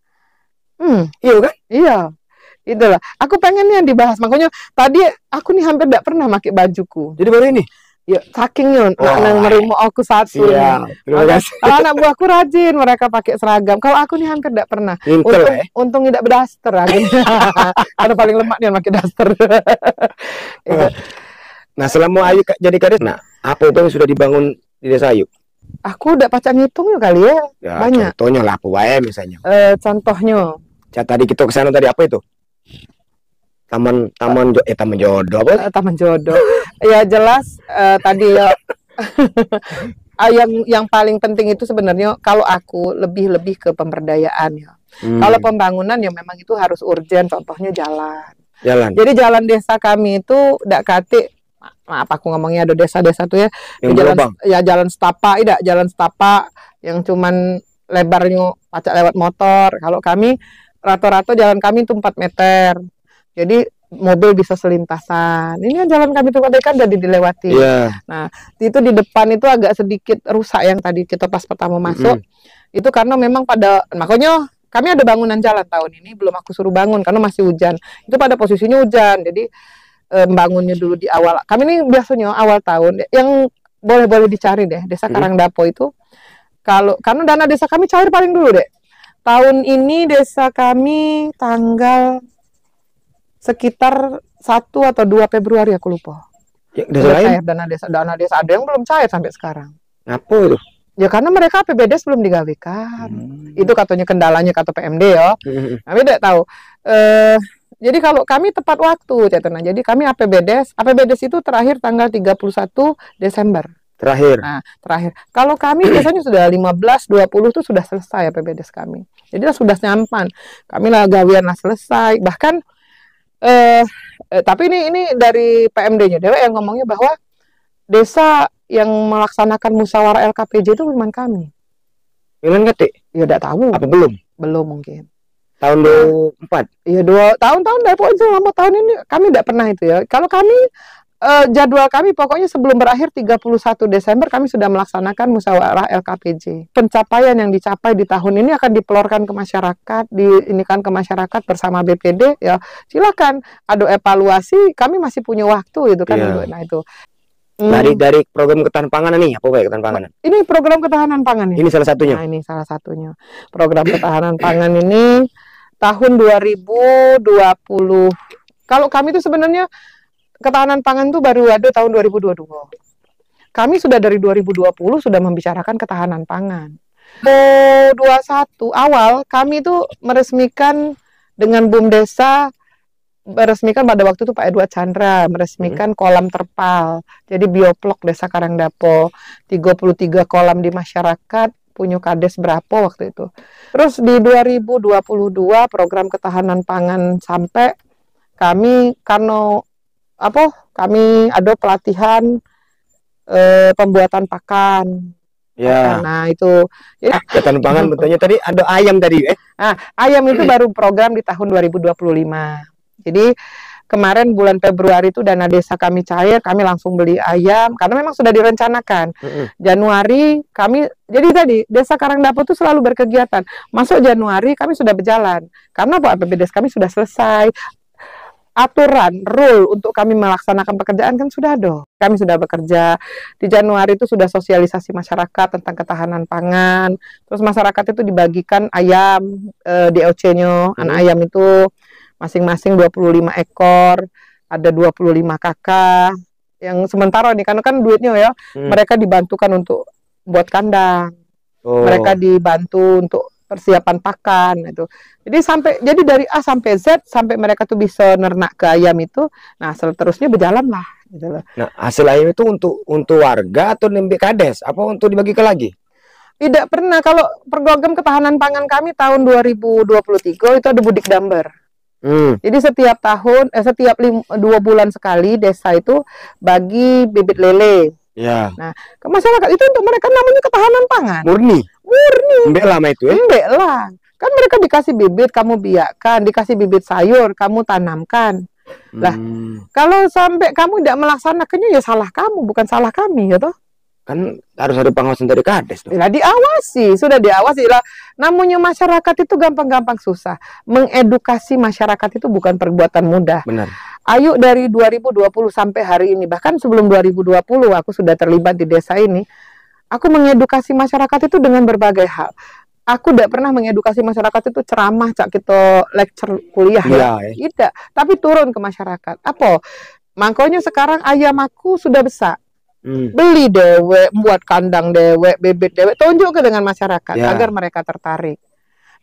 S2: Iya kan?
S1: Iya. Itulah. Aku pengennya dibahas. Makanya tadi aku nih hampir tidak pernah pakai bajuku.
S2: Jadi baru ini?
S1: Ya, sakingnya nak merimu aku satu.
S2: Terima kasih.
S1: Kalau anak buahku rajin mereka pakai seragam. Kalau aku nih hampir tidak pernah. Untung tidak berdaster. Karena paling lemak dia pakai daster.
S2: Nah, selama Ayu jadi kades, nah apa itu yang sudah dibangun di desa Ayu?
S1: Aku udah pacak ngitung kali ya. Banyak.
S2: Contohnya lah apa wae misalnya.
S1: Contohnya.
S2: Tadi kita ke sana tadi apa itu? Taman jodoh apa?
S1: Taman jodoh. Ya jelas tadi ya yang paling penting itu sebenarnya kalau aku lebih ke pemberdayaan ya. Kalau pembangunan ya memang itu harus urgent, contohnya jalan. Jadi jalan desa kami itu ndak kate, maaf aku ngomongnya ada desa-desa tuh ya. Jalan setapak yang cuman lebarnya pacak lewat motor. Kalau kami rata-rata jalan kami itu 4 meter. Jadi mobil bisa selintasan. Ini kan jalan kami tuh kan jadi dilewati. Nah, itu di depan itu agak sedikit rusak yang tadi kita pas pertama masuk. Itu karena memang makanya kami ada bangunan jalan tahun ini belum aku suruh bangun karena masih hujan. Itu pada posisinya hujan. Jadi bangunnya dulu di awal. Kami ini biasanya awal tahun yang boleh dicari deh. Desa Karangdapo itu karena dana desa kami cair paling dulu deh. Tahun ini desa kami tanggal sekitar 1 atau 2 Februari aku lupa. Cair dana desa ada yang belum cair sampai sekarang.
S2: Apa itu?
S1: Ya karena mereka APBDes belum digawekan. Itu katanya kendalanya kata PMD ya. Kami tidak tahu. Jadi kalau kami tepat waktu catatan. Jadi kami APBDes itu terakhir tanggal 31 Desember. Terakhir. Kalau kami biasanya sudah 15-20 itu sudah selesai APBDes kami. Jadi sudah nyampan. Kami lah gawian lah selesai. Bahkan tapi ini dari PMD-nya Dewa yang ngomongnya bahwa desa yang melaksanakan musyawarah LKPJ itu memang kami.
S2: Memang ngerti?
S1: Ya tidak tahu.
S2: Apa belum?
S1: Belum mungkin.
S2: Tahun 24?
S1: Iya 2 tahun-tahun dari pokoknya selama tahun ini kami tidak pernah itu ya. Kalau kami jadwal kami pokoknya sebelum berakhir 31 Desember kami sudah melaksanakan musyawarah LKPJ. Pencapaian yang dicapai di tahun ini akan dipelorkan ke masyarakat, diinikan ke masyarakat bersama BPD ya. Silakan ada evaluasi, kami masih punya waktu itu kan. Nah itu.
S2: Dari program ketahanan pangan nih, apa kayak ketahanan pangan?
S1: Ini program ketahanan pangan
S2: Ini salah satunya.
S1: Nah, ini salah satunya. Program ketahanan pangan ini tahun 2020. Kalau kami itu sebenarnya ketahanan pangan itu baru ada tahun 2022. Kami sudah dari 2020 sudah membicarakan ketahanan pangan. 2021 awal kami itu meresmikan dengan BUMDesa, meresmikan pada waktu itu Pak Edward Chandra meresmikan kolam terpal. Jadi bioplok Desa Karangdapo, 33 kolam di masyarakat, punya kades berapa waktu itu. Terus di 2022 program ketahanan pangan sampai kami kami ada pelatihan pembuatan pakan. Nah itu jadi
S2: ketahanan pangan betulnya tadi ada ayam tadi
S1: ayam itu baru program di tahun 2025. Jadi kemarin bulan Februari itu dana desa kami cair, kami langsung beli ayam karena memang sudah direncanakan. Januari kami jadi tadi Desa Karangdapo itu selalu berkegiatan. Masuk Januari kami sudah berjalan karena APBDes kami sudah selesai. aturan, rule untuk kami melaksanakan pekerjaan kan sudah ada. Kami sudah bekerja di Januari itu sudah sosialisasi masyarakat tentang ketahanan pangan. Terus masyarakat itu dibagikan ayam DOC-nya, anak ayam itu masing-masing 25 ekor, ada 25 kakak. Yang sementara nih karena kan duitnya ya, mereka dibantukan untuk buat kandang. Mereka dibantu untuk persiapan pakan itu. Jadi dari A sampai Z sampai mereka tuh bisa nernak ke ayam itu. Nah, seterusnya berjalan lah gitu loh.
S2: Nah, hasil ayam itu untuk warga atau nembek kades? Apa untuk dibagikan lagi?
S1: Tidak pernah. Kalau program ketahanan pangan kami tahun 2023 itu ada Budik Damber. Jadi setiap tahun, setiap 2 bulan sekali desa itu bagi bibit lele.
S2: Ya.
S1: Nah, ke masyarakat itu untuk mereka namanya ketahanan pangan.
S2: Murni. Embek lama itu ya?
S1: Embek lah. Kan mereka dikasih bibit, kamu biakkan, dikasih bibit sayur, kamu tanamkan. Lah, kalau sampai kamu tidak melaksanakannya ya salah kamu, bukan salah kami, ya toh?
S2: Kan harus ada pengawasan dari kades tuh.
S1: Lah diawasi, sudah diawasi lah. Namanya masyarakat itu gampang-gampang susah. Mengedukasi masyarakat itu bukan perbuatan mudah.
S2: Benar.
S1: Ayo dari 2020 sampai hari ini, bahkan sebelum 2020 aku sudah terlibat di desa ini. Aku mengedukasi masyarakat itu dengan berbagai hal. Aku tidak pernah mengedukasi masyarakat itu ceramah, cak kita lecture kuliah ya. Tidak, tapi turun ke masyarakat. Apa? Makanya sekarang ayam aku sudah besar. Beli dewek, buat kandang dewek, bebek dewek, tunjuk ke dengan masyarakat agar mereka tertarik.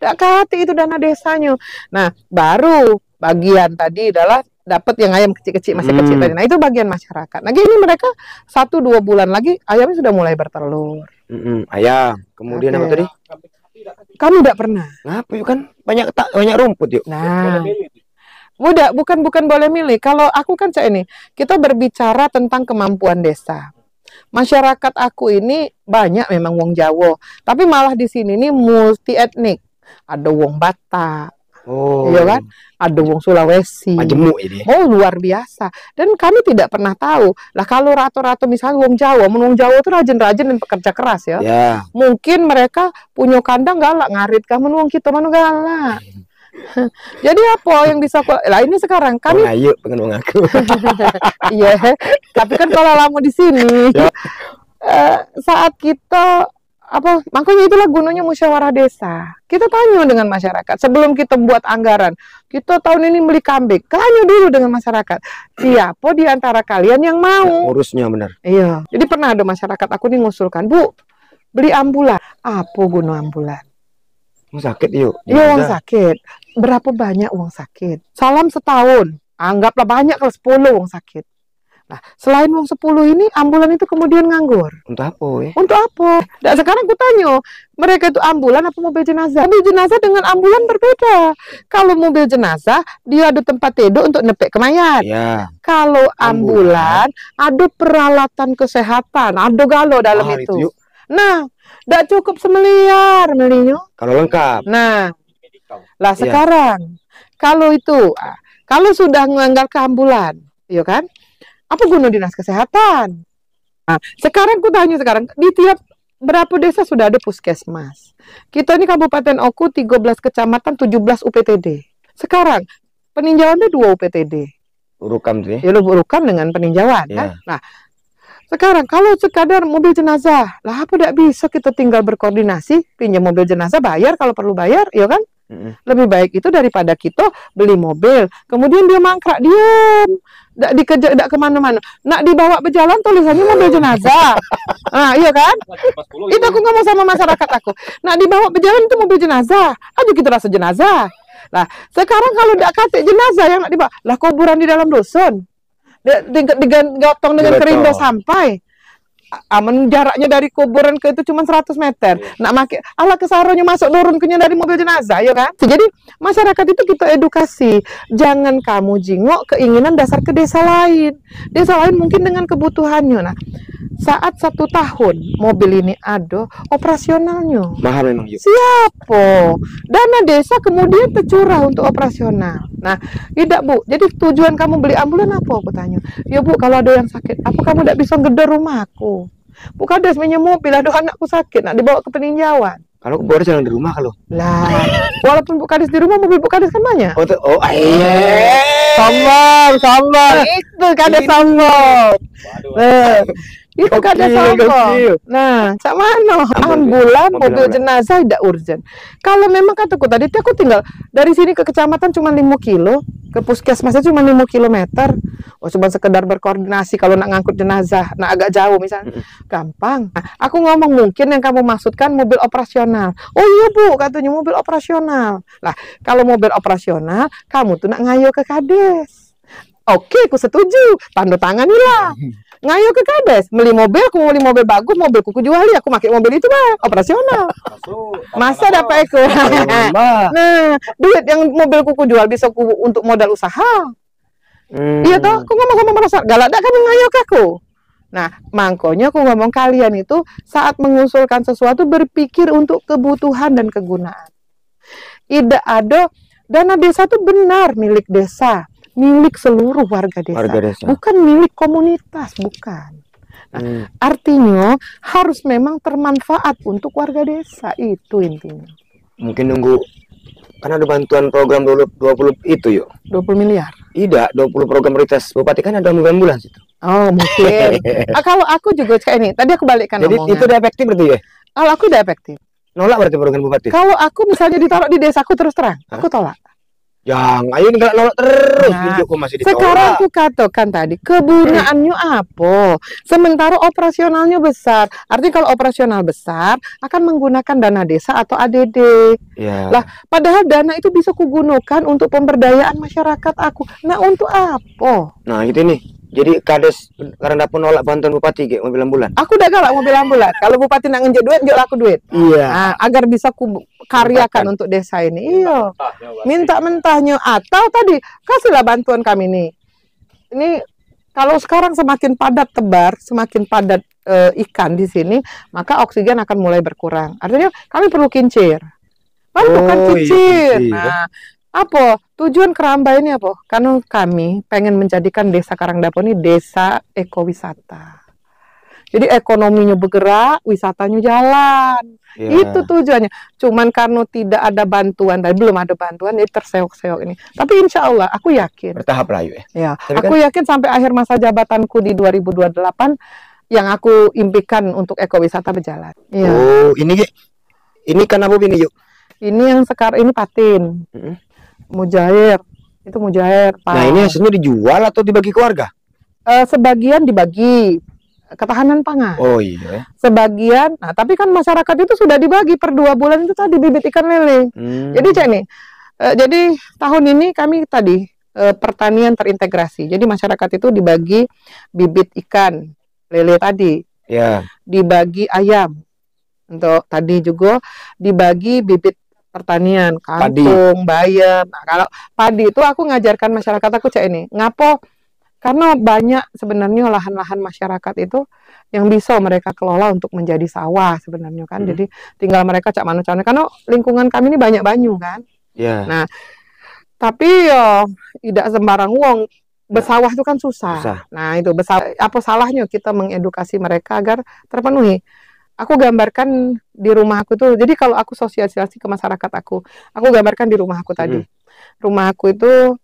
S1: Tidak kati itu dana desanya. Nah, baru bagian tadi adalah dapat yang ayam kecil-kecil masih kecil tadi. Nah, itu bagian masyarakat. Nah, ini mereka 1-2 bulan lagi ayamnya sudah mulai bertelur.
S2: Ayam. Kemudian apa tadi?
S1: Kamu tidak pernah.
S2: Ngapa yuk kan banyak rumput yuk.
S1: Nah, bukan boleh milih. Kalau aku kan ini, kita berbicara tentang kemampuan desa. Masyarakat aku ini banyak memang wong Jawa, tapi malah di sini nih multi etnik. Ada wong Batak. Iya kan? Ada wong Sulawesi.
S2: Majemuk ini.
S1: Luar biasa. Dan kami tidak pernah tahu. Lah kalau rata-rata misalnya wong Jawa itu rajin-rajin dan pekerja keras ya. Mungkin mereka punya kandang galak ngarit kamu wong kita mana galak. Jadi apa yang bisa lah ini sekarang kami
S2: ayo pengen mengaku.
S1: Iya, tapi kan kalau lama di sini saat kita makanya itulah gunanya musyawarah desa. Kita tanya dengan masyarakat sebelum kita buat anggaran. Kita tahun ini beli kambing, tanya dulu dengan masyarakat. Siapa di antara kalian yang mau?
S2: Urusnya benar.
S1: Iya. Jadi pernah ada masyarakat aku nih ngusulkan, Bu, beli ambulan. Apa guna ambulan?
S2: Uang sakit yuk.
S1: Iya, uang sakit. Berapa banyak uang sakit? Salam setahun. Anggaplah banyak kalau 10 uang sakit. Nah, selain uang 10 ini, ambulan itu kemudian nganggur.
S2: Untuk apa ya?
S1: Untuk apa? Nah, sekarang aku tanya, mereka itu ambulan apa mobil jenazah? Mobil jenazah dengan ambulan berbeda. Kalau mobil jenazah, dia ada tempat tidur untuk nepek ke mayat.
S2: Ya.
S1: Kalau ambulan, ada peralatan kesehatan, ada galo dalam itu. Nah, tidak cukup semiliar belinya.
S2: Kalau lengkap.
S1: Nah, lah sekarang, kalau itu, kalau sudah menganggarkan ambulan, ya kan? Apa guna dinas kesehatan? Nah, sekarang ku tanya di tiap berapa desa sudah ada puskesmas. Kita ini Kabupaten Oku 13 kecamatan 17 UPTD. Sekarang peninjauannya 2 UPTD.
S2: Urukam tuh ya?
S1: Ya, urukam dengan peninjauan kan. Nah, sekarang kalau sekadar mobil jenazah, lah apa tidak bisa kita tinggal berkoordinasi, pinjam mobil jenazah bayar kalau perlu bayar, ya kan? Lebih baik itu daripada kita beli mobil, kemudian dia mangkrak diam, tidak dikejar, tidak kemana-mana. Nak dibawa berjalan tulisannya mobil jenazah, nah iya kan? Itu aku ngomong sama masyarakat aku. Nak dibawa berjalan itu mobil jenazah, aja kita rasa jenazah. Nah sekarang kalau tidak kasih jenazah yang nak dibawa, lah kuburan di dalam dusun, digotong dengan kerindo sampai. Jaraknya dari kuburan ke itu cuma 100 meter. Nak make ala kesaronya masuk turun kenya dari mobil jenazah, ya kan? Jadi masyarakat itu kita edukasi. Jangan kamu jingok keinginan dasar ke desa lain. Desa lain mungkin dengan kebutuhannya. Nah, saat 1 tahun mobil ini ada operasionalnya.
S2: Mahal memang yuk.
S1: Siapa? Dana desa kemudian tercurah untuk operasional. Nah, tidak Bu. Jadi tujuan kamu beli ambulan apa? Aku tanya. Ya Bu, kalau ada yang sakit, apa kamu tidak bisa gedor rumahku? Bukan ada semuanya mobil, ada anakku sakit, nak dibawa ke peninjauan.
S2: Kalau boros jangan di rumah kalau.
S1: Lah, walaupun Bu Kades di rumah, mobil Bu Kades kan banyak.
S2: Oh, iya.
S1: Sombong. Itu Kades sombong. Itu Kades sombong. Nah, cak mana? Ambulan, mobil jenazah tidak urgent. Kalau memang kataku tadi, aku tinggal dari sini ke kecamatan cuma 5 kilo, ke puskesmasnya cuma 5 kilometer. Oh, cuma sekedar berkoordinasi kalau nak ngangkut jenazah, nak agak jauh misalnya, gampang. Nah, aku ngomong mungkin yang kamu maksudkan mobil operasional. Oh iya Bu, katanya mobil operasional. Lah, kalau mobil operasional, kamu tuh nak ngayo ke Kades. Oke, aku setuju. Tanda tangan lah. Ngayo ke Kades, beli mobil, aku mau beli mobil bagus, mobilku jual ya, aku pakai mobil itu Bang, operasional. Masa dapat aku. Nah, duit yang mobilku jual bisa untuk modal usaha. Iya toh, aku ngomong merasa galak dak kamu ngayo ke aku. Nah, makanya aku ngomong kalian itu saat mengusulkan sesuatu berpikir untuk kebutuhan dan kegunaan. Tidak ada dana desa itu benar milik desa, milik seluruh warga desa. Bukan milik komunitas, bukan. Nah, artinya harus memang termanfaat untuk warga desa, itu intinya.
S2: Mungkin nunggu kan ada bantuan program 20 itu yuk.
S1: 20 miliar.
S2: Tidak, 20 program prioritas Bupati kan ada bulan situ.
S1: Oh, mungkin. Kalau aku juga kayak ini, tadi aku balikkan
S2: jadi
S1: ngomongnya.
S2: Itu udah efektif berarti ya?
S1: Kalau aku udah efektif.
S2: Nolak berarti program Bupati?
S1: Kalau aku misalnya ditaruh di desaku terus terang, aku tolak.
S2: Yang ayo nih nolak terus,
S1: nah,
S2: masih ditolak.
S1: Sekarang aku katakan tadi, kegunaannya apa? Sementara operasionalnya besar. Artinya kalau operasional besar, akan menggunakan dana desa atau ADD.
S2: Ya.
S1: Lah, padahal dana itu bisa kugunakan untuk pemberdayaan masyarakat aku. Nah, untuk apa?
S2: Nah, itu nih. Jadi Kades karena pun nolak bantuan Bupati kayak mobil ambulan.
S1: Aku udah galak mobil ambulan. Kalau Bupati nak ngenjuk duit, jual aku duit.
S2: Iya.
S1: Nah, agar bisa ku karyakan untuk desa ini. Iya. Minta mentahnya atau tadi kasihlah bantuan kami nih. Ini kalau sekarang semakin padat tebar, semakin padat ikan di sini, maka oksigen akan mulai berkurang. Artinya kami perlu kincir. Bukan kincir. Nah, apa tujuan Keramba ini apa? Karena kami pengen menjadikan desa Karangdapo ini desa ekowisata. Jadi ekonominya bergerak, wisatanya jalan. Itu tujuannya. Cuman karena tidak ada bantuan, dan belum ada bantuan, jadi terseok-seok ini. Tapi insya Allah, aku yakin.
S2: Bertahap lah ya.
S1: Ya, aku yakin sampai akhir masa jabatanku di 2028, yang aku impikan untuk ekowisata berjalan. Ya.
S2: Oh, ini kan apa ini yuk?
S1: Ini yang sekarang ini patin. Mujair, itu mujair.
S2: Nah, ini hasilnya dijual atau dibagi keluarga?
S1: Sebagian dibagi ketahanan pangan.
S2: Oh iya.
S1: Sebagian, nah tapi kan masyarakat itu sudah dibagi per 2 bulan itu tadi bibit ikan lele. Jadi cek nih, jadi tahun ini kami tadi pertanian terintegrasi. Jadi masyarakat itu dibagi bibit ikan lele tadi.
S2: Ya.
S1: Dibagi ayam. Untuk tadi juga dibagi bibit pertanian, kangkung, bayam. Nah, kalau padi itu aku ngajarkan masyarakat aku cak ini. Ngapo? Karena banyak sebenarnya lahan-lahan masyarakat itu yang bisa mereka kelola untuk menjadi sawah sebenarnya kan. Jadi tinggal mereka cak mana caranya. Karena lingkungan kami ini banyak banyu kan.
S2: Yeah.
S1: Nah, tapi ya tidak sembarang uang. Bersawah itu kan susah. Nah, itu apa salahnya kita mengedukasi mereka agar terpenuhi. Aku gambarkan di rumah aku tuh, jadi kalau aku sosialisasi ke masyarakat aku gambarkan di rumah aku tadi. Rumah aku itu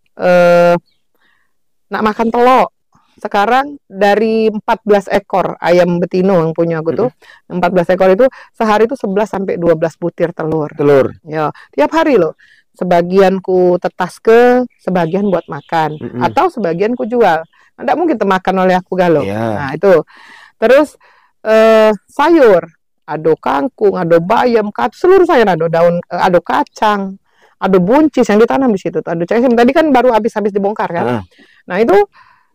S1: nak makan telur. Sekarang dari 14 ekor ayam betino yang punya aku tuh, 14 ekor itu sehari itu 11 sampai 12 butir telur. Ya, tiap hari loh. Sebagian ku tetas sebagian buat makan, atau sebagian ku jual. Nggak mungkin termakan oleh aku galau. Nah, itu. Terus sayur, ada kangkung, ada bayam, seluruh sayur ada daun, ada kacang, ada buncis yang ditanam di situ. Ada cengkeh, tadi kan baru habis dibongkar kan. Nah itu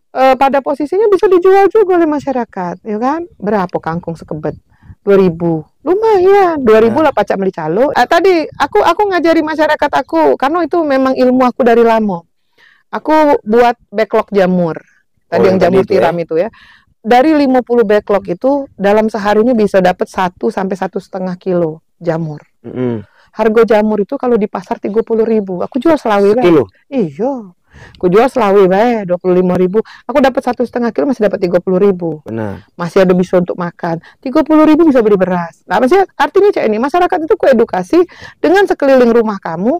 S1: pada posisinya bisa dijual juga oleh masyarakat, ya kan? Berapa kangkung sekebet? 2.000, lumayan. 2.000 lah pacak beli calo. Tadi aku ngajari masyarakat aku, karena itu memang ilmu aku dari lama. Aku buat backlog jamur. Tadi yang jamur tiram itu ya. Dari 50 backlog itu dalam seharinya bisa dapat 1 sampai 1,5 kilo jamur. Harga jamur itu kalau di pasar 30.000. Aku jual selawi lah.
S2: Kilo?
S1: Iya. Aku jual selawi bae 25.000. Aku dapat 1,5 kilo masih dapat 30.000.
S2: Benar.
S1: Masih ada bisa untuk makan. 30.000 bisa beli beras. Nah, maksudnya artinya cak ini masyarakat itu ku edukasi dengan sekeliling rumah kamu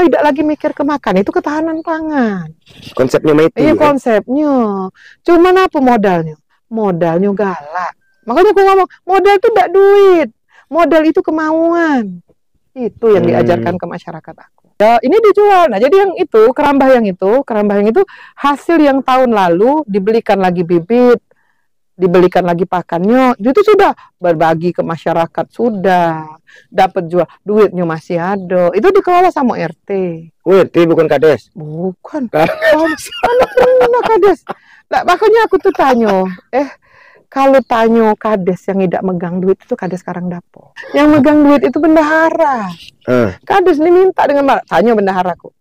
S1: tidak lagi mikir ke makan, itu ketahanan pangan.
S2: Konsepnya mah itu.
S1: Iya, konsepnya. Cuman apa modalnya? Modalnya galak. Makanya aku ngomong, modal itu tidak duit. Modal itu kemauan. Itu yang diajarkan ke masyarakat aku. Ya, ini dijual. Nah, jadi yang itu, kerambah yang itu hasil yang tahun lalu dibelikan lagi bibit, dibelikan lagi pakannya, itu sudah berbagi ke masyarakat, sudah dapat jual, duitnya masih ada. Itu dikelola sama RT.
S2: RT bukan kades.
S1: Bukan. Mana pernah kades. Nah, makanya aku tuh tanya, kalau tanya kades yang tidak megang duit itu kades sekarang dapo. Yang megang duit itu bendahara. Kades ini minta dengan tanya bendaharaku.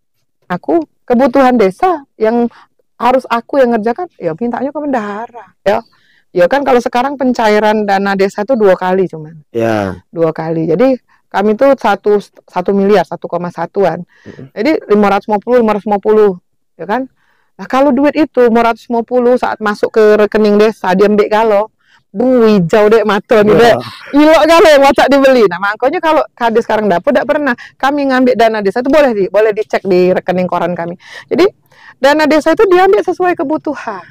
S1: Aku kebutuhan desa yang harus aku yang ngerjakan, ya mintanya ke bendahara. Ya kan kalau sekarang pencairan dana desa itu 2 kali cuman.
S2: Ya.
S1: 2 kali. Jadi kami tuh 1 miliar, 1,1-an. Jadi 550, ya kan? Nah, kalau duit itu 550 saat masuk ke rekening desa, diambil galo, hijau dek mata nih dek. Ilok galo yang wacak dibeli. Nah, makanya kalau kades sekarang dapur tidak pernah kami ngambil dana desa itu boleh dicek di rekening koran kami. Jadi dana desa itu diambil sesuai kebutuhan.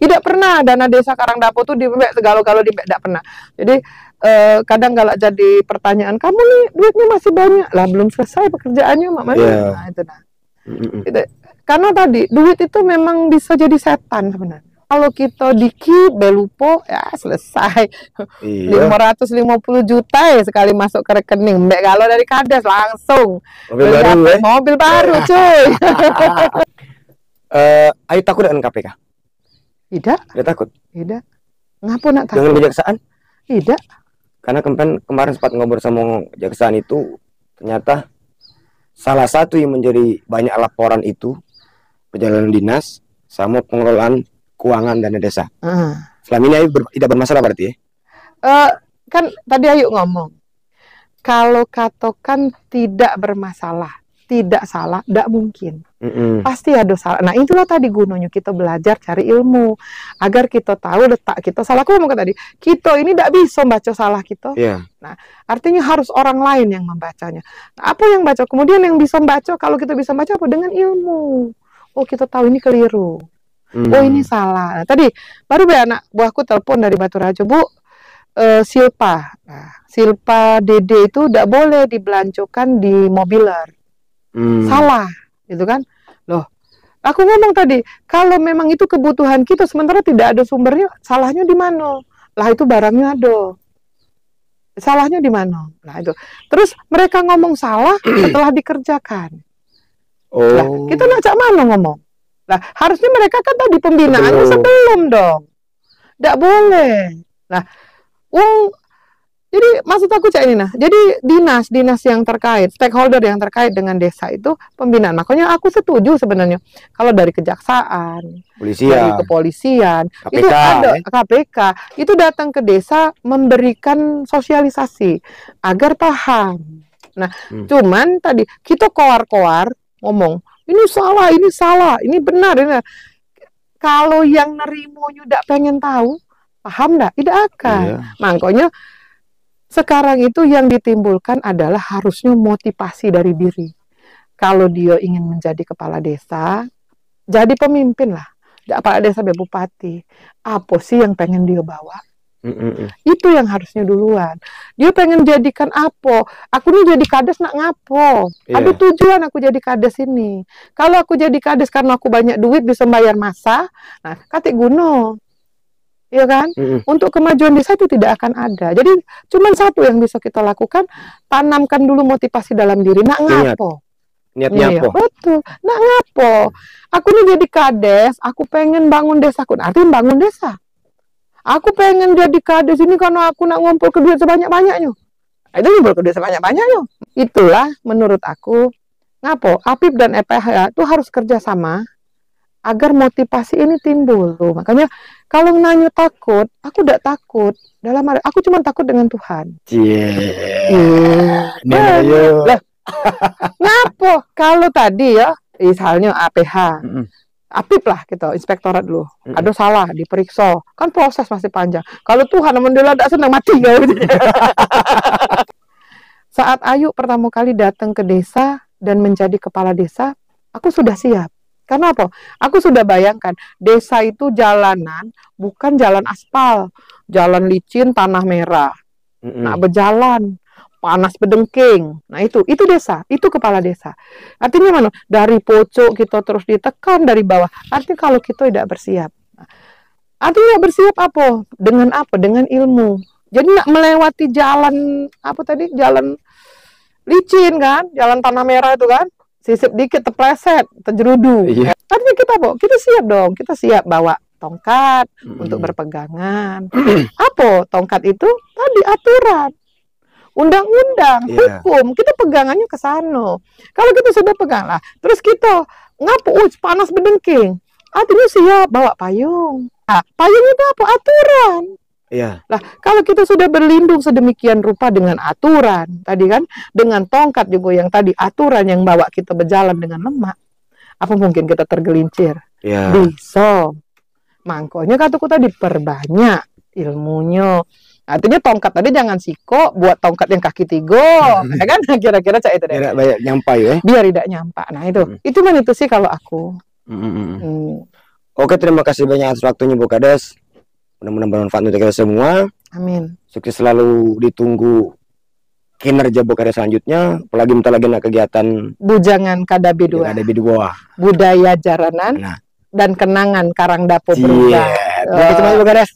S1: Tidak pernah dana desa Karang Dapur tuh dibek segalo-galo dibek, tidak pernah. Jadi kadang galak jadi pertanyaan, kamu nih duitnya masih banyak lah, belum selesai pekerjaannya mak mana? Nah, itu nah. Karena tadi duit itu memang bisa jadi setan sebenarnya. Kalau kita dikit belupo ya selesai. 550 juta ya sekali masuk ke rekening. Mbak kalau dari kades langsung mobil baru cuy.
S2: Ayu takut dengan KPK?
S1: Tidak.
S2: Tidak takut?
S1: Tidak. Ngapa nak takut?
S2: Dengan kejaksaan?
S1: Tidak.
S2: Karena kemarin sempat ngobrol sama kejaksaan itu, ternyata salah satu yang menjadi banyak laporan itu perjalanan dinas sama pengelolaan keuangan dana desa. Selama ini Ayu tidak bermasalah berarti ya?
S1: Kan tadi Ayu ngomong, kalau katakan tidak bermasalah, tidak salah, tidak mungkin. Pasti ada salah. Nah, itulah tadi gunanya kita belajar cari ilmu agar kita tahu letak kita salah. Aku ngomong tadi, kita ini tidak bisa baca salah kita. Nah, artinya harus orang lain yang membacanya. Nah, apa yang baca? Kemudian yang bisa baca, kalau kita bisa baca apa? Dengan ilmu. Oh, kita tahu ini keliru. Oh, ini salah. Nah, tadi baru anak buahku telepon dari Batu Rajo, Bu, Silpa. Nah, Silpa Dede itu tidak boleh dibelanjakan di mobiler. Salah, gitu kan? Loh, aku ngomong tadi, kalau memang itu kebutuhan kita, sementara tidak ada sumbernya, salahnya di mana? Lah itu barangnya ada. Salahnya di mana? Nah itu. Terus mereka ngomong salah setelah dikerjakan. Lah, kita ngajak mana ngomong? Lah, harusnya mereka kan tadi pembinaannya sebelum dong. Tidak boleh. Nah, jadi maksud aku cak ini nah, jadi dinas yang terkait, stakeholder yang terkait dengan desa itu pembinaan. Makanya aku setuju sebenarnya kalau dari kejaksaan, dari kepolisian, KPK, itu ada KPK itu datang ke desa memberikan sosialisasi agar paham. Nah, cuman tadi kita koar-koar ngomong ini salah, ini benar, ini. Kalau yang nerimonya tidak pengen tahu, paham enggak? Tidak akan. Makanya sekarang itu yang ditimbulkan adalah harusnya motivasi dari diri. Kalau dia ingin menjadi kepala desa, jadi pemimpin lah. Kepala desa, bupati. Apa sih yang pengen dia bawa? Itu yang harusnya duluan. Dia pengen jadikan apa? Aku nih jadi kades nak ngapo? Ada tujuan aku jadi kades ini. Kalau aku jadi kades karena aku banyak duit bisa bayar masa, nah katik guno. Iya kan? Untuk kemajuan desa itu tidak akan ada. Jadi cuma satu yang bisa kita lakukan, tanamkan dulu motivasi dalam diri. Nak ngapo?
S2: Niatnya apa?
S1: Betul. Nak ngapo? Aku nih jadi kades, aku pengen bangun desaku. Artinya bangun desa. Aku pengen jadi kades ini karena aku nak ngumpul ke duit sebanyak-banyaknya. Itu ngumpul ke duit sebanyak-banyaknya. Itulah menurut aku, ngapo? Apip dan EPH itu harus kerjasama agar motivasi ini timbul tuh. Makanya kalau nanya takut, aku tidak takut. Dalam arti, aku cuma takut dengan Tuhan. Lah, ngapo? Kalau tadi ya misalnya APH. Apip lah gitu, inspektorat dulu. Aduh salah, diperiksa. Kan proses masih panjang. Kalau Tuhan alhamdulillah tidak senang mati gitu. Saat Ayu pertama kali datang ke desa dan menjadi kepala desa, aku sudah siap. Karena apa? Aku sudah bayangkan, desa itu jalanan, bukan jalan aspal. Jalan licin, tanah merah. Nah, berjalan. Panas bedengking. Nah itu desa, itu kepala desa. Artinya mana? Dari pojok kita terus ditekan dari bawah. Artinya kalau kita tidak bersiap. Artinya bersiap apa? Dengan apa? Dengan ilmu. Jadi nggak melewati jalan apa tadi? Jalan licin kan? Jalan tanah merah itu kan? Sisip dikit terpleset, terjerudu.
S2: Iya.
S1: Artinya kita apa? Kita siap dong. Kita siap bawa tongkat untuk berpegangan. Apa? Tongkat itu tadi aturan. Undang-undang, hukum, kita pegangannya ke sana. Kalau kita sudah pegang lah, terus kita ngapu, panas bedengking. Artinya siap bawa payung. Nah, payung itu apa? Aturan.
S2: Iya.
S1: Lah, kalau kita sudah berlindung sedemikian rupa dengan aturan, tadi kan, dengan tongkat juga yang tadi aturan yang bawa kita berjalan dengan lemak, apa mungkin kita tergelincir?
S2: Iya.
S1: Bisa. Makanya kataku tadi perbanyak ilmunya. Artinya tongkat tadi jangan siko, buat tongkat yang kaki tiga, ya kan? Kira-kira cak itu deh.
S2: Tidak banyak nyampai ya.
S1: Biar tidak nyampak. Nah itu kan itu sih kalau aku.
S2: Oke, terima kasih banyak atas waktunya Bu Kades. Mudah-mudahan bermanfaat untuk kita semua.
S1: Amin.
S2: Sukses selalu, ditunggu kinerja Bu Kades selanjutnya. Apalagi bentar lagi nak kegiatan
S1: Bujangan KDB 2.
S2: KDB 2.
S1: Budaya jaranan dan kenangan Karangdapo berubah.
S2: Terima kasih Bu Kades.